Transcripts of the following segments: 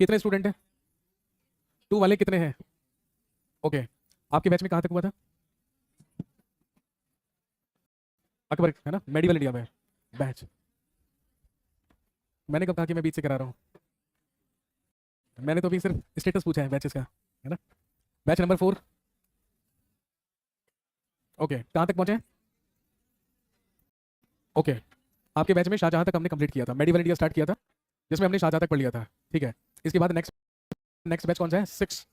कितने स्टूडेंट हैं? 2 वाले कितने हैं? ओके, आपके बैच में कहाँ तक हुआ था? अकबर है ना, मेडिवल इंडिया में बैच। मैंने कब कहा कि मैं बीच से करा रहा हूँ? मैंने तो अभी सिर्फ स्टेटस पूछा है बैचेस का, है ना। Batch number 4। ओके, कहाँ तक पहुंचे हैं? ओके, आपके बैच में शाहजहां तक हमने कंप्लीट किया था, मेडिवल इंडिया स्टार्ट किया था, जिसमें हमने शाहजहां तक पढ़ लिया था। ठीक है, इसके बाद नेक्स्ट नेक्स्ट बैच कौन सा है? 6,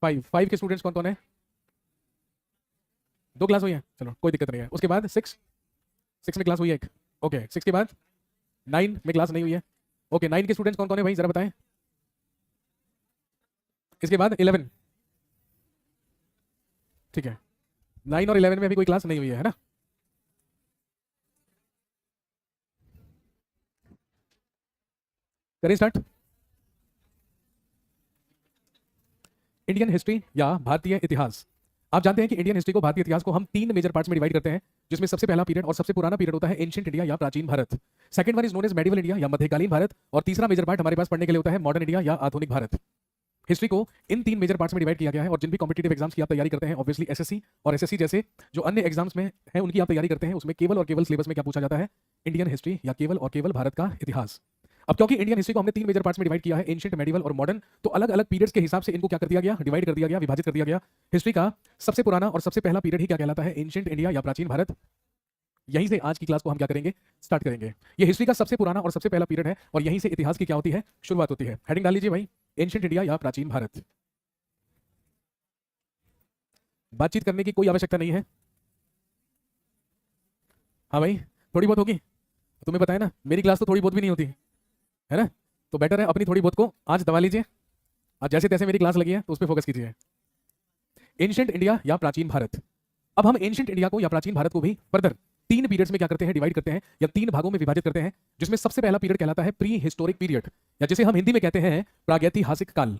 5 के स्टूडेंट्स कौन कौन है? 2 क्लास हुई है, चलो कोई दिक्कत नहीं है। उसके बाद 6 में क्लास हुई है एक। ओके, 6 के बाद 9 में क्लास नहीं हुई है। ओके, 9 के स्टूडेंट्स कौन कौन है भाई, जरा बताएं। इसके बाद 11। ठीक है, 9 और 11 में अभी कोई क्लास नहीं हुई है ना। करें स्टार्ट। इंडियन हिस्ट्री या भारतीय इतिहास। आप जानते हैं कि इंडियन हिस्ट्री को, भारतीय इतिहास को हम 3 मेजर पार्ट्स में डिवाइड करते हैं, जिसमें सबसे पहला पीरियड और सबसे पुराना पीरियड होता है एंशिएंट इंडिया या प्राचीन भारत। Second one is known as medieval India या मध्यकालीन भारत, और तीसरा मेजर पार्ट हमारे पास पढ़ने के लिए होता है मॉडर्न इंडिया या आधुनिक भारत। हिस्ट्री को इन 3 मेजर पार्ट्स में डिवाइड किया गया है, और जिन भी कॉम्पिटिटिव एग्जाम्स की आप तैयारी करते हैं, ऑब्वियसली एसएससी और एसएससी जैसे जो अन्य एग्जाम्स में है उनकी आप तैयारी करते हैं, उसमें केवल और केवल सिलेबस में क्या पूछा जाता है? इंडियन हिस्ट्री या केवल और केवल भारत का इतिहास। अब क्योंकि इंडियन हिस्ट्री को हमने 3 मेजर पार्ट्स में डिवाइड किया है, एंशिएंट, मेडिवल और मॉडर्न, तो अलग अलग पीरियड्स के हिसाब से इनको क्या कर दिया गया? डिवाइड कर दिया गया, विभाजित कर दिया गया। हिस्ट्री का सबसे पुराना और सबसे पहला पीरियड ही क्या कहलाता है? एंशिएंट इंडिया या प्राचीन भारत। यहीं से आज की क्लास को हम क्या करेंगे? स्टार्ट करेंगे। ये हिस्ट्री का सबसे पुराना और सबसे पहला पीरियड है, और यहीं से इतिहास की क्या होती है? शुरुआत होती है। हेडिंग डाल लीजिए भाई, एंशिएंट इंडिया या प्राचीन भारत। बातचीत करने की कोई आवश्यकता नहीं है। हाँ भाई, थोड़ी बहुत होगी, तुम्हें पता है ना, मेरी क्लास तो थोड़ी बहुत भी नहीं होती है ना। तो बेटर है अपनी थोड़ी बहुत को आज दबा लीजिए, आज जैसे तैसे मेरी क्लास लगी है तो उस पर फोकस कीजिए। एंशिएंट इंडिया या प्राचीन भारत। अब हम एंशिएंट इंडिया को या प्राचीन भारत को भी फर्दर 3 पीरियड्स में क्या करते हैं? डिवाइड करते हैं, या 3 भागों में विभाजित करते हैं, जिसमें सबसे पहला पीरियड कहलाता है प्री हिस्टोरिक पीरियड, या जिसे हम हिंदी में कहते हैं प्रागैतिहासिक काल।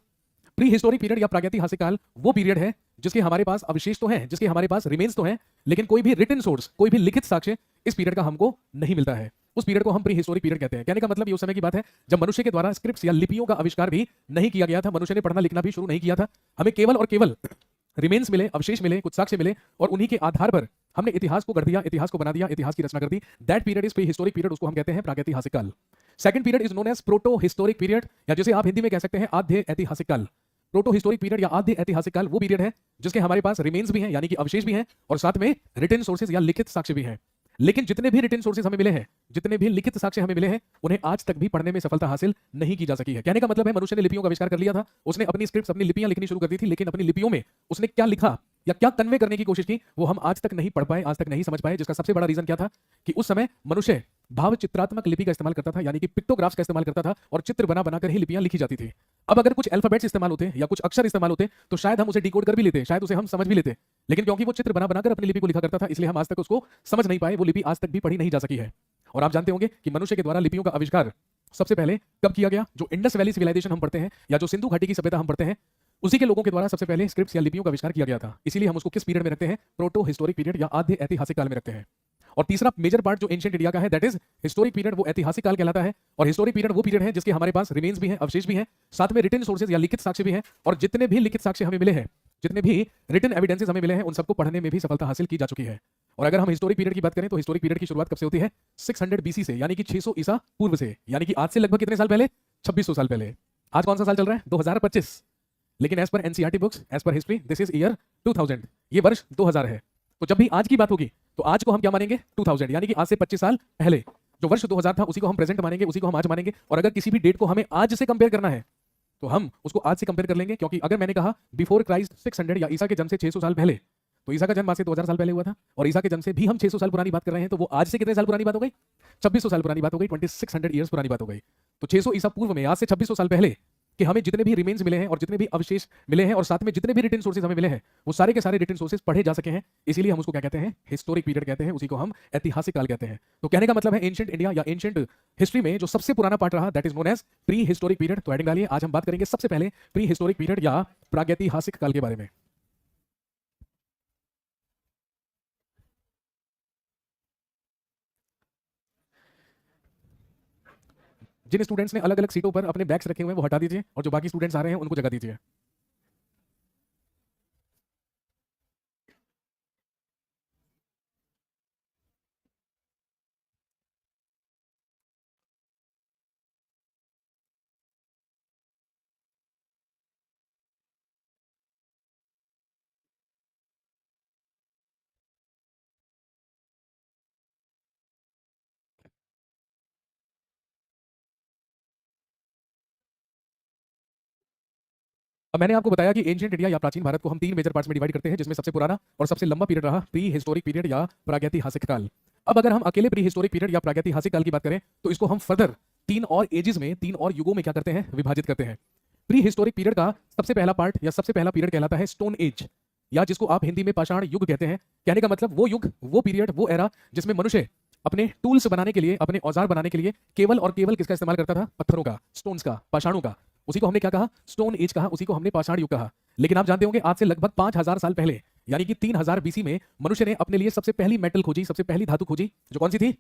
प्री हिस्टोरिक पीरियड या प्रागैतिहासिक काल वो पीरियड है जिसके हमारे पास अवशेष तो हैं, जिसके हमारे पास रिमेन्स तो हैं, लेकिन कोई भी रिटन सोर्स, कोई भी लिखित साक्ष्य इस पीरियड का हमको नहीं मिलता है। उस पीरियड को हम प्री हिस्टोरिक पीरियड कहते हैं। कहने का मतलब ये उस समय की बात है जब मनुष्य के द्वारा स्क्रिप्ट्स या लिपियों का आविष्कार भी नहीं किया गया था, मनुष्य ने पढ़ना लिखना भी शुरू नहीं किया था। हमें केवल और केवल रिमेन्स मिले, अवशेष मिले, कुछ साक्ष्य मिले, और उन्हीं के आधार पर हमने इतिहास को गढ़ दिया, इतिहास को बना दिया, इतिहास की रचना कर दी। That period is pre historic period, उसको हम कहते हैं प्रागैतिहासिक काल। Second period is known as protohistoric period, या जिसे आप हिंदी में कह सकते हैं आद्य ऐतिहासिक काल। प्रोटो हिस्टोरिक पीरियड या आद्य ऐतिहासिक काल वो पीरियड है जिसके हमारे पास रिमेन्स भी हैं, यानी कि अवशेष भी हैं, और साथ में रिटन सोर्सेज या लिखित साक्ष्य भी हैं। लेकिन जितने भी रिटन सोर्सेज हमें मिले हैं, जितने भी लिखित साक्ष्य हमें मिले हैं, उन्हें आज तक भी पढ़ने में सफलता हासिल नहीं की जा सकी है। कहने का मतलब है मनुष्य ने लिपियों का आविष्कार कर लिया था, उसने अपनी स्क्रिप्ट्स, अपनी लिपियां लिखनी शुरू कर दी थी, लेकिन अपनी लिपियों में उसने क्या लिखा या क्या कन्वे करने की कोशिश की वो हम आज तक नहीं पढ़ पाए, आज तक नहीं समझ पाए। जिसका सबसे बड़ा रीजन क्या था कि उस समय मनुष्य भाव चित्रात्मक लिपि का इस्तेमाल करता था, यानी कि पिक्टोग्राफ्स का इस्तेमाल करता था, और चित्र बना बनाकर ही लिपियां लिखी जाती थी। अब अगर कुछ अल्फाबेट्स इस्तेमाल होते या कुछ अक्षर इस्तेमाल होते तो शायद हम उसे डिकोड कर भी लेते, शायद उसे हम समझ भी लेते, लेकिन क्योंकि वो चित्र बना बनाकर अपनी लिपि को लिखा करता था, इसलिए हम आज तक उसको समझ नहीं पाए, वो लिपि आज तक भी पढ़ी नहीं जा सकी है। और आप जानते होंगे कि मनुष्य के द्वारा लिपियों का आविष्कार सबसे पहले कब किया गया? जो इंडस वैली सिविलाइजेशन हम पढ़ते हैं, या जो सिंधु घाटी की सभ्यता हम पढ़ते हैं, उसी के लोगों के द्वारा सबसे पहले स्क्रिप्ट्स या लिपियों का आविष्कार किया गया था। इसीलिए हम उसको किस पीरियड में रखते हैं? प्रोटो हिस्टोरिक पीरियड या आद्य ऐतिहासिक काल में रखते हैं। और तीसरा मेजर पार्ट जो एंशिएंट इंडिया का है, दैट इज हिस्टोरिक पीरियड, वो ऐतिहासिक काल कहलाता है। और हिस्टोरिक पीरियड वो पीरियड है जिसके हमारे पास रिमेन्स भी हैं, अवशेष भी हैं, साथ में रिटन सोर्सेज या लिखित साक्ष्य भी हैं, और जितने भी लिखित साक्ष्य हमें मिले हैं, जितने भी रिटन एविडेंसेस हमें मिले हैं, उन सबको पढ़ने में भी सफलता हासिल की जा चुकी है। और अगर हम हिस्टोरिक पीरियड की बात करें तो हिस्टोरिक पीरियड की शुरुआत कब से होती है? 600 बीसी से, यानी कि 600 ईसा पूर्व से, यानी कि आज से लगभग कितने साल पहले? 2600 साल पहले। आज कौन सा साल चल रहा है? 2025। लेकिन as per NCERT books, as per history, this is year 2000, ये वर्ष 2000 है। तो जब भी आज की बात होगी तो आज को हम क्या मानेंगे? 2000, यानी कि आज से 25 साल पहले जो वर्ष 2000 था उसी को हम प्रेजेंट मानेंगे, उसी को हम आज मानेंगे। और अगर किसी भी डेट को हमें आज से कंपेयर करना है तो हम उसको आज से कंपेयर कर लेंगे, क्योंकि अगर मैंने कहा बिफोर क्राइस्ट 600 या ईसा के जन्म से 600 साल पहले, तो ईसा का जन्म आज से 2000 साल पहले हुआ था, और ईसा के जन्म से भी हम 600 साल पुरानी बात कर रहे हैं, तो वो आज से कितने साल पुरानी बात हो गई? 2600 साल पुरानी बात हो गई, 2600 ईयर्स पुरानी बात हो गई। तो 600 ईसा पूर्व में, आज से 2600 साल पहले कि हमें जितने भी रिमेन्स मिले हैं और जितने भी अवशेष मिले हैं और साथ में जितने भी रिटन सोर्सेज हमें मिले हैं, वो सारे के सारे रिटन सोर्सेज पढ़े जा सके हैं, इसीलिए हम उसको क्या कहते हैं? हिस्टोरिक पीरियड कहते हैं, उसी को हम ऐतिहासिक काल कहते हैं। तो कहने का मतलब है एंशिएंट इंडिया या एंशिएंट हिस्ट्री में जो सबसे पुराना पार्ट रहा, that is known as pre historic period. तो हेडिंग डालिए, आज हम बात करेंगे सबसे पहले प्री हिस्टोरिक पीरियड या प्रागैतिहासिक काल के बारे में। जिन स्टूडेंट्स ने अलग अलग सीटों पर अपने बैग्स रखे हुए हैं वो हटा दीजिए और जो बाकी स्टूडेंट्स आ रहे हैं उनको जगह दीजिए। अब मैंने आपको बताया कि एंशिएंट इंडिया या प्राचीन भारत को हम तीन मेजर पार्ट्स में डिवाइड करते हैं, जिसमें सबसे पुराना और सबसे लंबा पीरियड रहा प्री हिस्टोरिक पीरियड या प्रागैतिहासिक काल। अब अगर हम अकेले प्री हिस्टोरिक पीरियड या प्रागैतिहासिक काल की बात करें तो इसको हम फर्दर तीन और एजेस में, तीन और युगों में क्या करते हैं, विभाजित करते हैं। प्री हिस्टोरिक पीरियड का सबसे पहला पार्ट या सबसे पहला पीरियड कहलाता है स्टोन एज, या जिसको आप हिंदी में पाषाण युग कहते हैं। कहने का मतलब वो युग, वो पीरियड, वो एरा जिसमें मनुष्य अपने टूल्स बनाने के लिए, अपने औजार बनाने के लिए केवल और केवल किसका इस्तेमाल करता था, पत्थरों का, स्टोन्स का, पाषाणों का। उसी को हमने क्या कहा, स्टोन एज कहा, उसी को हमने पाषाण युग कहा। लेकिन आप जानते होंगे आज से लगभग 5000 साल पहले यानी कि 3000 बीसी में मनुष्य ने अपने लिए सबसे पहली मेटल खोजी, सबसे पहली धातु खोजी, जो कौन सी थी,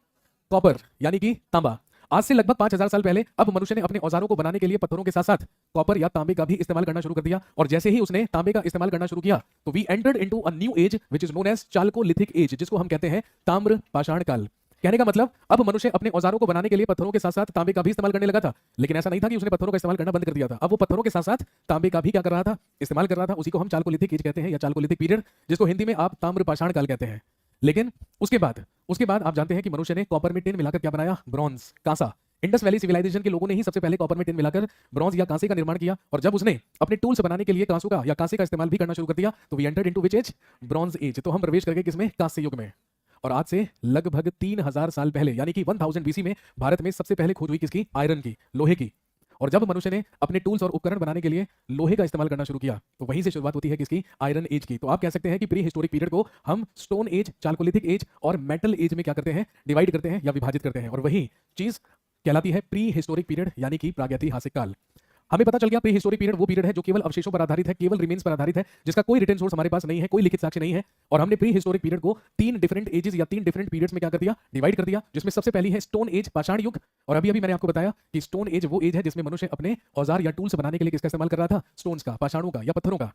कॉपर यानी कि तांबा। आज से लगभग 5000 साल पहले अब मनुष्य ने अपने औजारों को बनाने के लिए पत्थरों के साथ साथ कॉपर या तांबे का भी इस्तेमाल करना शुरू कर दिया। और जैसे ही उसने तांबे का इस्तेमाल करना शुरू किया तो we entered into a new age which is known as chalcolithic age, जिसको हम कहते हैं ताम्र पाषाण काल। कहने का मतलब अब मनुष्य अपने औजारों को बनाने के लिए पत्थरों के साथ साथ तांबे का भी इस्तेमाल करने लगा था। लेकिन ऐसा नहीं था कि उसने पत्थरों का इस्तेमाल करना बंद कर दिया था, अब वो पत्थरों के साथ साथ तांबे का भी क्या कर रहा था, इस्तेमाल कर रहा था। उसी को हम चाल्कोलिथिक एज कहते हैं या चाल्कोलिथिक पीरियड, जिसको हिंदी में आप ताम्र पाषाण काल कहते हैं। लेकिन उसके बाद आप जानते हैं कि मनुष्य ने कॉपर में टिन मिलाकर क्या बनाया, ब्रॉन्ज, कांसा। इंडस वैली सिविलाइजेशन के लोगों ने ही सबसे पहले कॉपर में टिन मिलाकर ब्रॉन्ज या कांसे का निर्माण किया। और जब उसने अपने टूल्स बनाने के लिए कांसों का या कांसे का इस्तेमाल भी करना शुरू कर दिया तो we entered into which age, bronze age. तो हम प्रवेश करके किसमें, कांस्य युग में। और आज से लगभग 3000 साल पहले यानी कि 1000 बीसी में भारत में सबसे पहले खोज हुई किसकी, आयरन की, लोहे की। और जब मनुष्य ने अपने टूल्स और उपकरण बनाने के लिए लोहे का इस्तेमाल करना शुरू किया तो वहीं से शुरुआत होती है किसकी, आयरन एज की। तो आप कह सकते हैं कि प्री हिस्टोरिक पीरियड को हम स्टोन एज, चाल्कोलिथिक एज और मेटल एज में क्या करते हैं, डिवाइड करते हैं या विभाजित करते हैं। और वही चीज कहलाती है प्री हिस्टोरिक पीरियड यानी कि प्रागैतिहासिक काल। हमें पता चल गया प्री हिस्टोरिक पीरियड वो पीरियड है जो केवल अवशेषों पर आधारित है, केवल रिमेन्स पर आधारित है, जिसका कोई रिटन सोर्स हमारे पास नहीं है, कोई लिखित साक्ष्य नहीं है। और हमने प्री हिस्टोरिक पीरियड को तीन डिफरेंट एजेस या तीन डिफरेंट पीरियड्स में क्या कर दिया, डिवाइड कर दिया। जिसमें सबसे पहली है स्टोन एज, पाषाण युग। और अभी अभी मैंने आपको बताया कि स्टोन एज वो एज है जिसमें मनुष्य अपने औजार या टूल्स बनाने के लिए किसका इस्तेमाल कर रहा था, स्टोन्स का, पाषाणों का या पत्थरों का।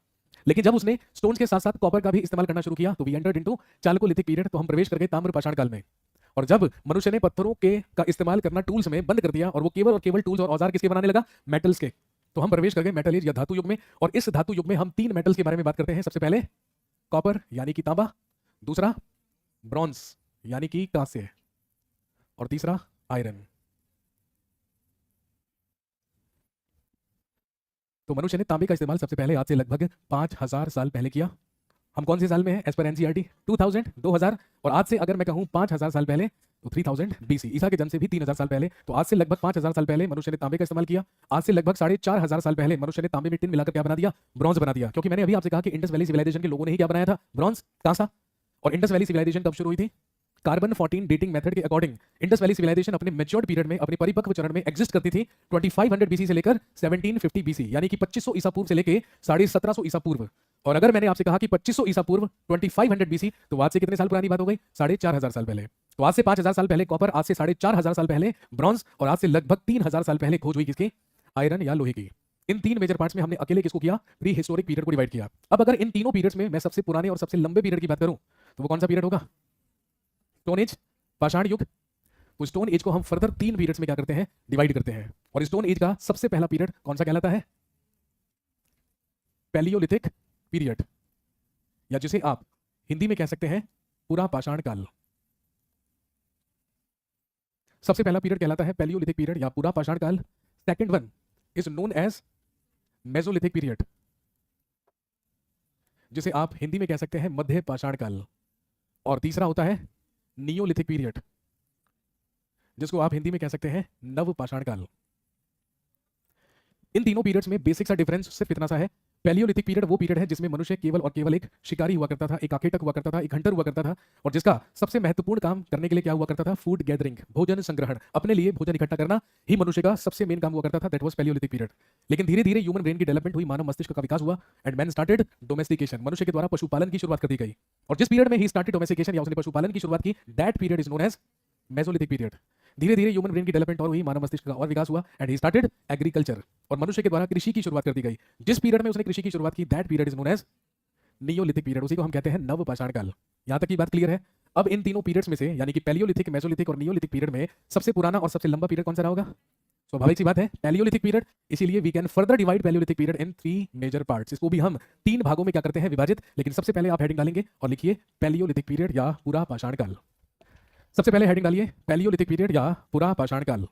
लेकिन जब उसने स्टोन्स के साथ साथ कॉपर का भी इस्तेमाल करना शुरू किया तो we entered into chalcolithic period. तो हम प्रवेश कर गए ताम्र पाषाण काल में। और जब मनुष्य ने पत्थरों के का इस्तेमाल करना टूल्स में बंद कर दिया और वो केवल और केवल टूल्स और औजार किसके बनाने लगा, मेटल्स के, तो हम प्रवेश कर गए मेटल एज या धातु युग में। और इस धातु युग में हम तीन मेटल्स के बारे में बात करते हैं। सबसे पहले कॉपर यानी कि तांबा, दूसरा ब्रॉन्ज यानी कि कांस्य, और तीसरा आयरन। तो मनुष्य ने तांबे का इस्तेमाल सबसे पहले आज से लगभग 5000 साल पहले किया। हम कौन से साल में हैं, एज पर एनसीईआरटी 2000। और आज से अगर मैं कहूं 5000 साल पहले तो 3000 बीसी, ईसा के जन्म से भी 3000 साल पहले। तो आज से लगभग 5000 साल पहले मनुष्य ने तांबे का इस्तेमाल किया। आज से लगभग 4500 साल पहले मनुष्य ने तांबे में टिन मिलाकर क्या बना दिया, ब्रॉन्ज बना दिया। क्योंकि मैंने अभी आपसे कहा कि इंडस वैली सिविलाइजेशन के लोगों ने ही क्या बनाया था, ब्रॉन्ज, कांसा। और इंडस वैली सिविलाइजेशन कब शुरू हुई थी, कार्बन 14 डेटिंग मेथड के अकॉर्डिंग इंडस वैली सिविलाइजेशन अपने मैच्योर्ड पीरियड में, अपने परिपक्व चरण में एग्जिस्ट करती थी 2500 बीसी से लेकर 1750 बीसी, यानी कि 2500 ईसा पूर्व से लेकर 1750 ईसा पूर्व। और अगर मैंने आपसे कहा कि 2500 ईसा पूर्व 2500 बीसी, तो आज से कितने साल पुरानी बात हो गई, 4500 साल पहले। तो आज से 5000 साल पहले कॉपर, आज से 4500 साल पहले ब्रॉन्ज, और आज से लगभग 3000 साल पहले खोज हुई किसकी, आयरन या लोहे की। इन तीन मेजर पार्ट्स में हमने अकेले किसको किया, प्री हिस्टोरिक पीरियड को डिवाइड किया। अब अगर इन तीनों पीरियड्स में मैं सबसे पुराने और सबसे लंबे पीरियड की बात करूं तो वो कौन सा पीरियड होगा, स्टोन एज, पाषाण युग। तो स्टोन एज को हम फर्दर तीन पीरियड्स में क्या करते हैं, डिवाइड करते हैं। और स्टोन एज का सबसे पहला पीरियड कौन सा कहलाता है, पैलियोलिथिक पीरियड, या जिसे आप हिंदी में कह सकते हैं पूरा पाषाण काल। सबसे पहला पीरियड कहलाता है पैलियोलिथिक पीरियड या पूरा पाषाण काल। Second one is known as mesolithic period, जिसे आप हिंदी में कह सकते हैं मध्य पाषाण काल। और तीसरा होता है नियोलिथिक पीरियड, जिसको आप हिंदी में कह सकते हैं नव पाषाण काल। इन तीनों पीरियड्स में बेसिक सा डिफरेंस सिर्फ इतना सा है, पैलियोलिथिक पीरियड वो पीरियड है जिसमें मनुष्य केवल और केवल एक शिकारी हुआ करता था, एक आखेटक हुआ करता था, एक हंटर हुआ करता था, और जिसका सबसे महत्वपूर्ण काम करने के लिए क्या हुआ करता था, फूड गैदरिंग, भोजन संग्रहण, अपने लिए भोजन इकट्ठा करना ही मनुष्य का सबसे मेन काम हुआ करता था। That was Palaeolithic period. लेकिन धीरे धीरे ह्यूमन ब्रेन की डेवलपमेंट हुई, मानव मस्तिष्क का विकास हुआ, एंड मैन स्टार्टेड डोमेस्टिकेशन, मनुष्य के द्वारा पशुपालन की शुरुआत कर दी गई। और जिस पीरियड में ही स्टार्टेड डोमेस्टिकेशन या उसने पशुपालन की शुरुआत की, that period is known as mesolithic period. धीरे धीरे ह्यूमन ब्रेन की डेवलपमेंट और हुई, मानव मस्तिष्क का और विकास हुआ एंड ही स्टार्टेड एग्रीकल्चर, और मनुष्य के द्वारा कृषि की शुरुआत कर दी गई। जिस पीरियड में उसने कृषि की शुरुआत की that period is known as neolithic period, उसी को हम कहते हैं नवपाषाण काल। यहां तक की बात क्लियर है। अब इन तीनों पीरियड्स में से यानी कि पैलियोलिथिक, मेसोलिथिक और नियोलिथिक पीरियड में सबसे पुराना और सबसे लंबा पीरियड कौन सा रहा होगा? स्वाभाविक सी बात है, पैलियोलिथिक पीरियड। इसीलिए we can further divide palaeolithic period in 3 major parts. इसको भी हम 3 भागों में क्या करते हैं, विभाजित। लेकिन सबसे पहले आप हेडिंग डालेंगे और लिखिए पैलियोलिथिक पीरियड या पूरा पाषाण काल। सबसे पहले हेडिंग डालिए पैलियोलिथिक पीरियड या पूरा पाषाण काल।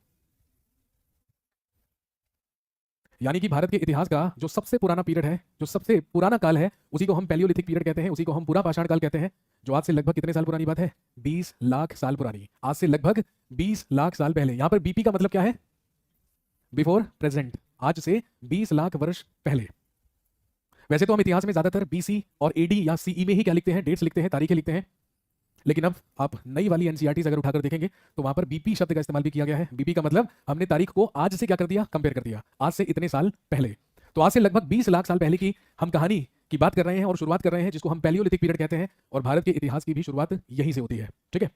यानी कि भारत के इतिहास का जो सबसे पुराना पीरियड है, जो सबसे पुराना काल है, उसी को हम पैलियोलिथिक पीरियड कहते हैं, उसी को हम पूरा पाषाण काल कहते हैं। जो आज से लगभग कितने साल पुरानी बात है? 20 लाख साल पुरानी। आज से लगभग 20 लाख साल पहले। यहां पर बीपी का मतलब क्या है? Before present. आज से 20 लाख वर्ष पहले। वैसे तो हम इतिहास में ज्यादातर बीसी और एडी या सीई में ही क्या लिखते हैं, डेट्स लिखते हैं, तारीखें लिखते हैं। लेकिन अब आप नई वाली एनसीईआरटी अगर उठाकर देखेंगे तो वहां पर बीपी शब्द का इस्तेमाल भी किया गया है। बीपी का मतलब हमने तारीख को आज से क्या कर दिया, कंपेयर कर दिया, आज से इतने साल पहले। तो आज से लगभग 20 लाख साल पहले की हम कहानी की बात कर रहे हैं और शुरुआत कर रहे हैं, जिसको हम पैलियोलिथिक पीरियड कहते हैं। और भारत के इतिहास की भी शुरुआत यहीं से होती है। ठीक है,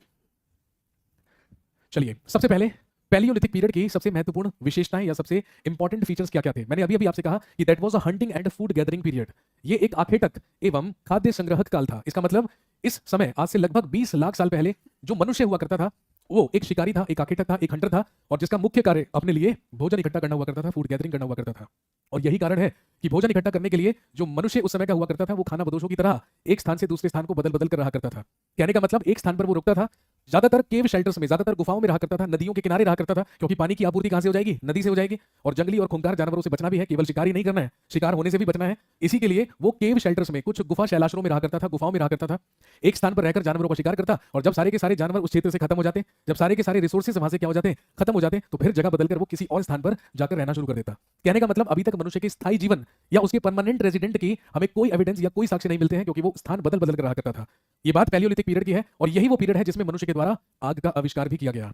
चलिए सबसे पहले पैलियोलिथिक पीरियड की सबसे महत्वपूर्ण विशेषताएं या सबसे इंपॉर्टेंट फीचर्स क्या क्या थे। मैंने अभी अभी आपसे कहा कि that was a hunting and food gathering period. ये एक आखेटक एवं खाद्य संग्रहक काल था। इसका मतलब इस समय आज से लगभग 20 लाख साल पहले जो मनुष्य हुआ करता था वो एक शिकारी था, एक आखेटक था, एक हंटर था, और जिसका मुख्य कार्य अपने लिए भोजन इकट्ठा करना हुआ करता था, फूड गैदरिंग करना हुआ करता था। और यही कारण है कि भोजन इकट्ठा करने के लिए जो मनुष्य उस समय का हुआ करता था वो खाना बदोशों की तरह एक स्थान से दूसरे स्थान को बदल बदल कर रहा करता था। कहने का मतलब एक स्थान पर वो रुकता था, ज्यादातर केव शेल्टर्स में, ज्यादातर गुफाओं में रहा करता था, नदियों के किनारे रहा करता था, क्योंकि पानी की आपूर्ति कहां से हो जाएगी, नदी से हो जाएगी। और जंगली और खूंखार जानवरों से बचना भी है, केवल शिकारी नहीं करना है, शिकार होने से भी बचना है। इसी के लिए वो केव शेल्टर्स में, कुछ गुफा शैलाश्रों में रहा करता था, गुफाओं में रहा करता था, एक स्थान पर रहकर जानवरों का शिकार करता। और जब सारे के सारे जानवर उस क्षेत्र से खत्म हो जाते, जब सारे के सारे रिसोर्सेज वहां से क्या हो जाते, खत्म हो जाते, तो फिर जगह बदलकर वो किसी और स्थान पर जाकर रहना शुरू कर देता। कहने का मतलब अभी तक मनुष्य के स्थायी जीवन या उसके परमानेंट रेजिडेंट की हमें कोई एविडेंस या कोई साक्ष्य नहीं मिलते हैं, क्योंकि वो स्थान बदल बदल कर रहा करता था। ये बात पैलियोलिथिक पीरियड की है, और यही वो पीरियड है जिसमें मनुष्य के द्वारा आग का आविष्कार भी किया गया।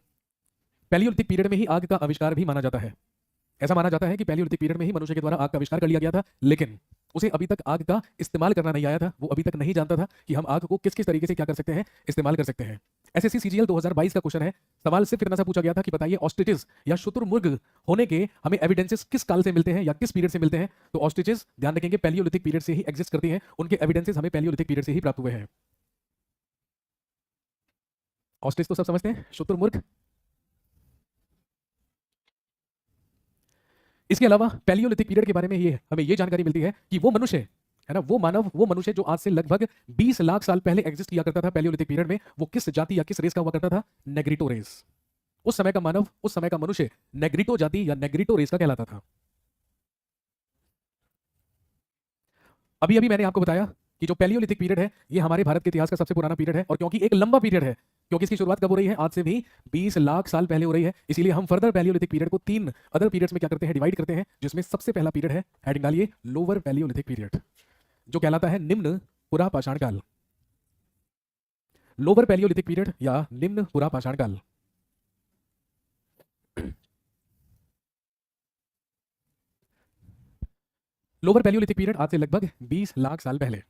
पैलियोलिथिक पीरियड में ही आग का आविष्कार भी माना जाता है। ऐसा माना जाता है कि पैलियोलिथिक पीरियड में ही मनुष्य के द्वारा आग का आविष्कार कर लिया गया था, लेकिन उसे अभी तक आग का इस्तेमाल करना नहीं आया था। वो अभी तक नहीं जानता था कि हम आग को किस किस तरीके से क्या कर सकते हैं, इस्तेमाल कर सकते हैं। एसएससी सीजीएल 2022 का क्वेश्चन है। सवाल सिर्फ इतना सा पूछा गया था कि बताइए ऑस्ट्रिचेस या शुतुरमुर्ग होने के हमें एविडेंसेस किस काल से मिलते हैं या किस पीरियड से मिलते हैं। तो ऑस्ट्रिचेस, ध्यान रखेंगे, पैलियोलिथिक पीरियड से ही एग्जिस्ट करती हैं। उनके एविडेंसेस हमें पैलियोलिथिक पीरियड से ही प्राप्त हुए हैं। ऑस्ट्रिच तो सब समझते हैं, शुतुरमुर्ग। इसके अलावा पैलियोलिथिक पीरियड के बारे में ये हमें ये जानकारी मिलती है कि वो मनुष्य है ना, वो मानव, वो मनुष्य जो आज से लगभग 20 लाख साल पहले एग्जिस्ट किया करता था पैलियोलिथिक पीरियड में, वो किस जाति या किस रेस का हुआ करता था? Negrito race. उस समय का मानव, उस समय का मनुष्य नेग्रिटो जाति या नेग्रिटो रेस का कहलाता था। अभी अभी मैंने आपको बताया कि जो पैलियोलिथिक पीरियड है ये हमारे भारत के इतिहास का सबसे पुराना पीरियड है, और क्योंकि एक लंबा पीरियड है, क्योंकि इसकी शुरुआत कब हो रही है? आज से भी 20 लाख साल पहले हो रही है। इसीलिए हम फर्दर पैलियोलिथिक पीरियड को 3 अदर पीरियड्स में क्या करते हैं, डिवाइड करते हैं, जिसमें सबसे पहला पीरियड है, हेडिंग डालिए, लोअर पैलियोलिथिक पीरियड, जो कहलाता है निम्न पुरा पाषाण काल। लोअर पैलियोलिथिक पीरियड या निम्न पुरा पाषाण काल। लोअर पैलियोलिथिक पीरियड आज से लगभग 20 लाख साल पहले।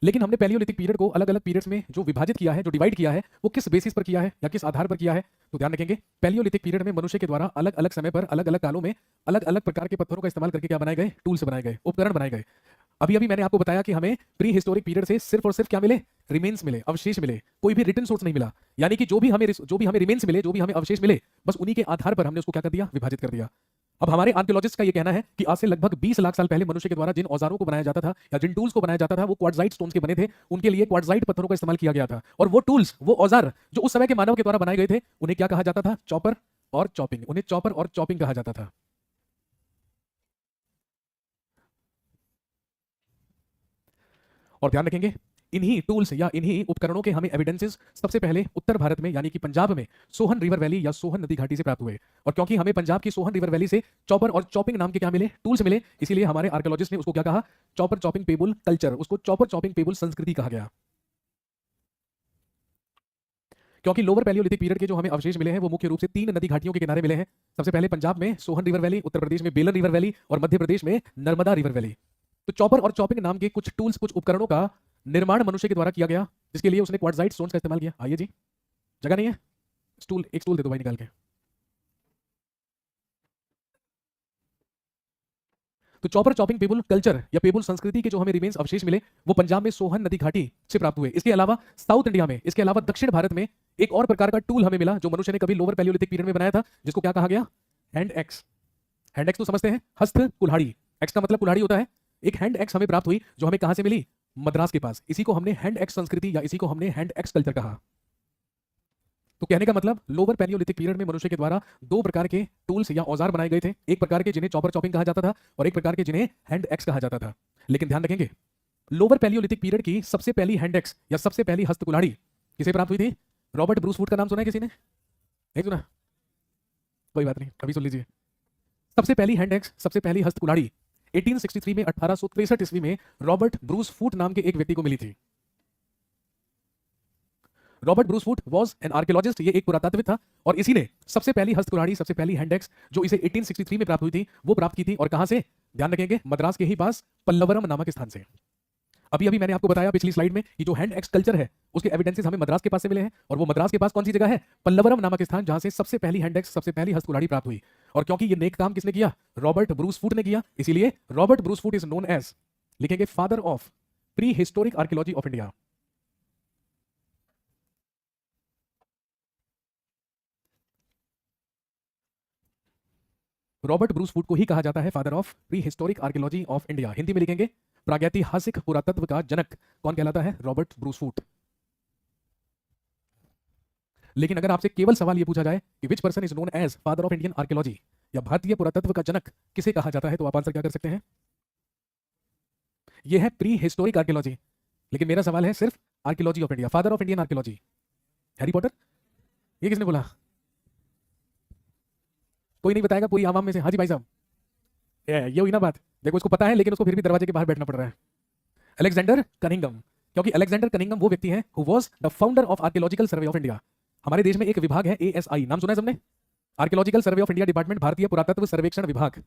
लेकिन हमने पैलियोलिथिक पीरियड को अलग अलग पीरियड्स में जो विभाजित किया है, जो डिवाइड किया है, वो किस बेसिस पर किया है या किस आधार पर किया है? तो ध्यान रखेंगे, पैलियोलिथिक पीरियड में मनुष्य के द्वारा अलग अलग समय पर, अलग अलग कालों में, अलग अलग प्रकार के पत्थरों का इस्तेमाल करके क्या बनाए गए? टूल्स बनाए गए, उपकरण बनाए गए। अभी अभी मैंने आपको बताया कि हमें प्री हिस्टोरिक पीरियड से सिर्फ और सिर्फ क्या मिले? रिमेन्स मिले, अवशेष मिले, कोई भी रिटन सोर्स नहीं मिला। यानी कि जो भी हमें रिमेन्स मिले, जो भी हमें अवशेष मिले, बस उन्हीं के आधार पर हमने उसको क्या कर दिया? विभाजित कर दिया। अब हमारे आर्कियोलॉजिस्ट का ये कहना है कि आज से लगभग 20 लाख साल पहले मनुष्य के द्वारा जिन औजारों को बनाया जाता था या जिन टूल्स को बनाया जाता था वो क्वार्ट्जाइट स्टोन्स के बने थे। उनके लिए क्वार्ट्जाइट पत्थरों का इस्तेमाल किया गया था, और वो टूल्स, वो औजार जो उस समय के मानव के द्वारा बनाए गए थे, उन्हें क्या कहा जाता था? चॉपर और चॉपिंग। उन्हें चॉपर और चॉपिंग कहा जाता था। और ध्यान रखेंगे, इन्हीं टूल्स या इन्हीं उपकरणों के हमें एविडेंसेस सबसे पहले उत्तर भारत में यानी कि पंजाब में सोहन रिवर वैली या सोहन नदी घाटी से प्राप्त हुए। और क्योंकि हमें पंजाब की सोहन रिवर वैली से चॉपर और चॉपिंग नाम के क्या मिले? टूल्स मिले, इसीलिए हमारे आर्कियोलॉजिस्ट ने उसको क्या कहा? चॉपर चॉपिंग पेबल कल्चर, उसको चॉपर चॉपिंग पेबल संस्कृति कहा गया। क्योंकि लोअर पैलियोलिथिक पीरियड के जो हमें अवशेष मिले हैं वो मुख्य रूप से 3 नदी घाटियों के किनारे मिले हैं। सबसे पहले पंजाब में सोहन रिवर वैली, उत्तर प्रदेश में बेलन रिवर वैली, और मध्य प्रदेश में नर्मदा रिवर वैली। तो चॉपर और चॉपिंग नाम के कुछ टूल्स, कुछ उपकरणों का निर्माण मनुष्य के द्वारा किया गया, जिसके लिए उसने क्वार्ट्जाइट स्टोन्स का इस्तेमाल किया। आइए जी, जगह नहीं है, स्टूल, एक स्टूल दे दो भाई निकाल के। तो चॉपर चॉपिंग पेबल कल्चर या पेबल संस्कृति के जो हमें रिमेन्स अवशेष मिले वो पंजाब में सोहन नदी घाटी से प्राप्त हुए। इसके अलावा साउथ इंडिया में, इसके अलावा दक्षिण भारत में एक और प्रकार का टूल हमें मिला जो मनुष्य ने कभी लोअर पैलियोलिथिक पीरियड में बनाया था, जिसको क्या कहा गया? Hand axe. हैंड एक्स तो समझते हैं, हस्त कुल्हाड़ी। एक्स का मतलब कुल्हाड़ी होता है। एक हैंड एक्स हमें प्राप्त हुई जो हमें कहां से मिली? मद्रास के पास। इसी को हमने हैंड एक्स संस्कृति या इसी को हमने हैंड एक्स कल्चर कहा। तो कहने का मतलब लोअर पैलियोलिथिक पीरियड में मनुष्य के द्वारा दो प्रकार के टूल्स या औजार बनाए गए थे, एक प्रकार के जिन्हें चॉपर चॉपिंग कहा जाता था और एक प्रकार के जिन्हें हैंड एक्स कहा जाता था। लेकिन ध्यान रखेंगे, लोअर पैलियोलिथिक पीरियड की सबसे पहली हैंड एक्स या सबसे पहली हस्त कुल्हाड़ी किसे प्राप्त हुई थी? रॉबर्ट ब्रूस वुड का नाम सुना है किसी ने? नहीं सुना? कोई बात नहीं, अभी सुन लीजिए। सबसे पहली हैंड एक्स, सबसे पहली हस्त कुल्हाड़ी 1863 में, 1863 ईस्वी में रॉबर्ट ब्रूस फूट नाम के एक व्यक्ति को मिली थी। Robert Bruce foot was an archaeologist, ये एक पुरातत्वविद था और इसी ने सबसे पहली हस्त कुल्हाड़ी, सबसे पहली हैंड एक्स जो इसे 1863 में प्राप्त हुई थी, वो प्राप्त की थी। और कहां से? ध्यान रखेंगे, मद्रास के ही पास पल्लवरम नामक स्थान से। अभी अभी मैंने आपको बताया पिछली स्लाइड में कि जो हैंड एक्स कल्चर है उसके एविडेंसेस हमें मद्रास के पास से मिले हैं, और वो मद्रास के पास कौन सी जगह है? पल्लवरम नामक स्थान, जहां से सबसे पहली हैंड एक्स, सबसे पहली हस्त कुल्हाड़ी प्राप्त हुई। और क्योंकि ये नेक काम किसने किया? रॉबर्ट ब्रूस फूट ने किया, इसीलिए Robert Bruce Foote is known as, लिखेंगे, father of prehistoric archaeology of India. Robert Bruce Foote को ही कहा जाता है father of prehistoric archaeology of India. Hindi में लिखेंगे प्रागैतिहासिक पुरातत्व का जनक कौन कहलाता है? Robert Bruce Foote. लेकिन अगर आपसे केवल सवाल यह पूछा जाए कि which person is known as father of Indian archaeology या भारतीय पुरातत्व का जनक किसे कहा जाता है, तो आप आंसर क्या कर सकते हैं? यह है प्री हिस्टोरिक आर्कियोलॉजी। लेकिन मेरा सवाल है सिर्फ archaeology of India, father of Indian archaeology. Harry Potter? ये किसने बोला? कोई नहीं बताएगा पूरी आवाम में से? हाँ जी भाई साहब, ये हुई ना बात। देखो इसको पता है लेकिन उसको फिर भी दरवाजे के बाहर बैठना पड़ रहा है। अलेक्जेंडर कनिंघम, क्योंकि अलेक्जेंडर कनिंघम वो व्यक्ति हैं who was the founder of archaeological survey of India. हमारे देश में एक विभाग है एएसआई, नाम सुना है सबने? Archaeological survey of India department, भारतीय पुरातत्व सर्वेक्षण विभाग।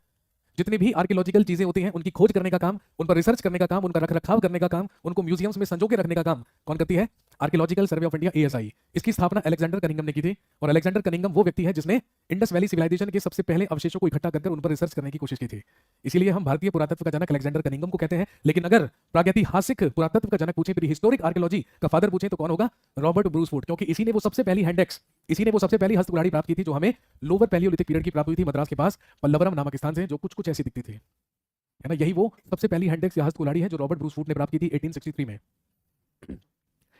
जितनी भी आर्कियोलॉजिकल चीजें होती हैं उनकी खोज करने का काम, उन पर रिसर्च करने का काम, उनका रखरखाव करने का काम, उनको म्यूजियम्स में संजो के रखने का काम कौन करती है? Archaeological survey of India, ASI. इसकी स्थापना अलेक्जेंडर कनिंघम ने की थी। और अलेक्जेंडर कनिंघम वो व्यक्ति है जिसने इंडस वैली सिविलाइजेशन के सबसे पहले अवशेषों को इकट्ठा कर उन पर रिसर्च करने की कोशिश की थी। इसीलिए हम भारतीय पुरातत्व का जनक अलेक्जेंडर कनिंघम को कहते हैं। लेकिन अगर प्रागैतिहासिक पुरातत्व का जनक पूछे, प्री हिस्टोरिक आर्कियोलॉजी का फादर पूछे, तो कौन होगा? रॉबर्ट ब्रूस फूट, क्योंकि इसी ने वो सबसे पहली हैंड एक्स, इसी ने वो सबसे पहली हस्त कुल्हाड़ी प्राप्त की थी जो हमें लोअर पैलियोलिथिक पीरियड की प्राप्त हुई थी मद्रास के पास पल्लवरम नामक स्थान से, जो कुछ कुछ ऐसी दिखती थी, है ना। यही वो सबसे पहली हैंड एक्स या हस्त कुल्हाड़ी है जो रॉबर्ट ब्रूस फूट ने प्राप्त की थी 1863 में।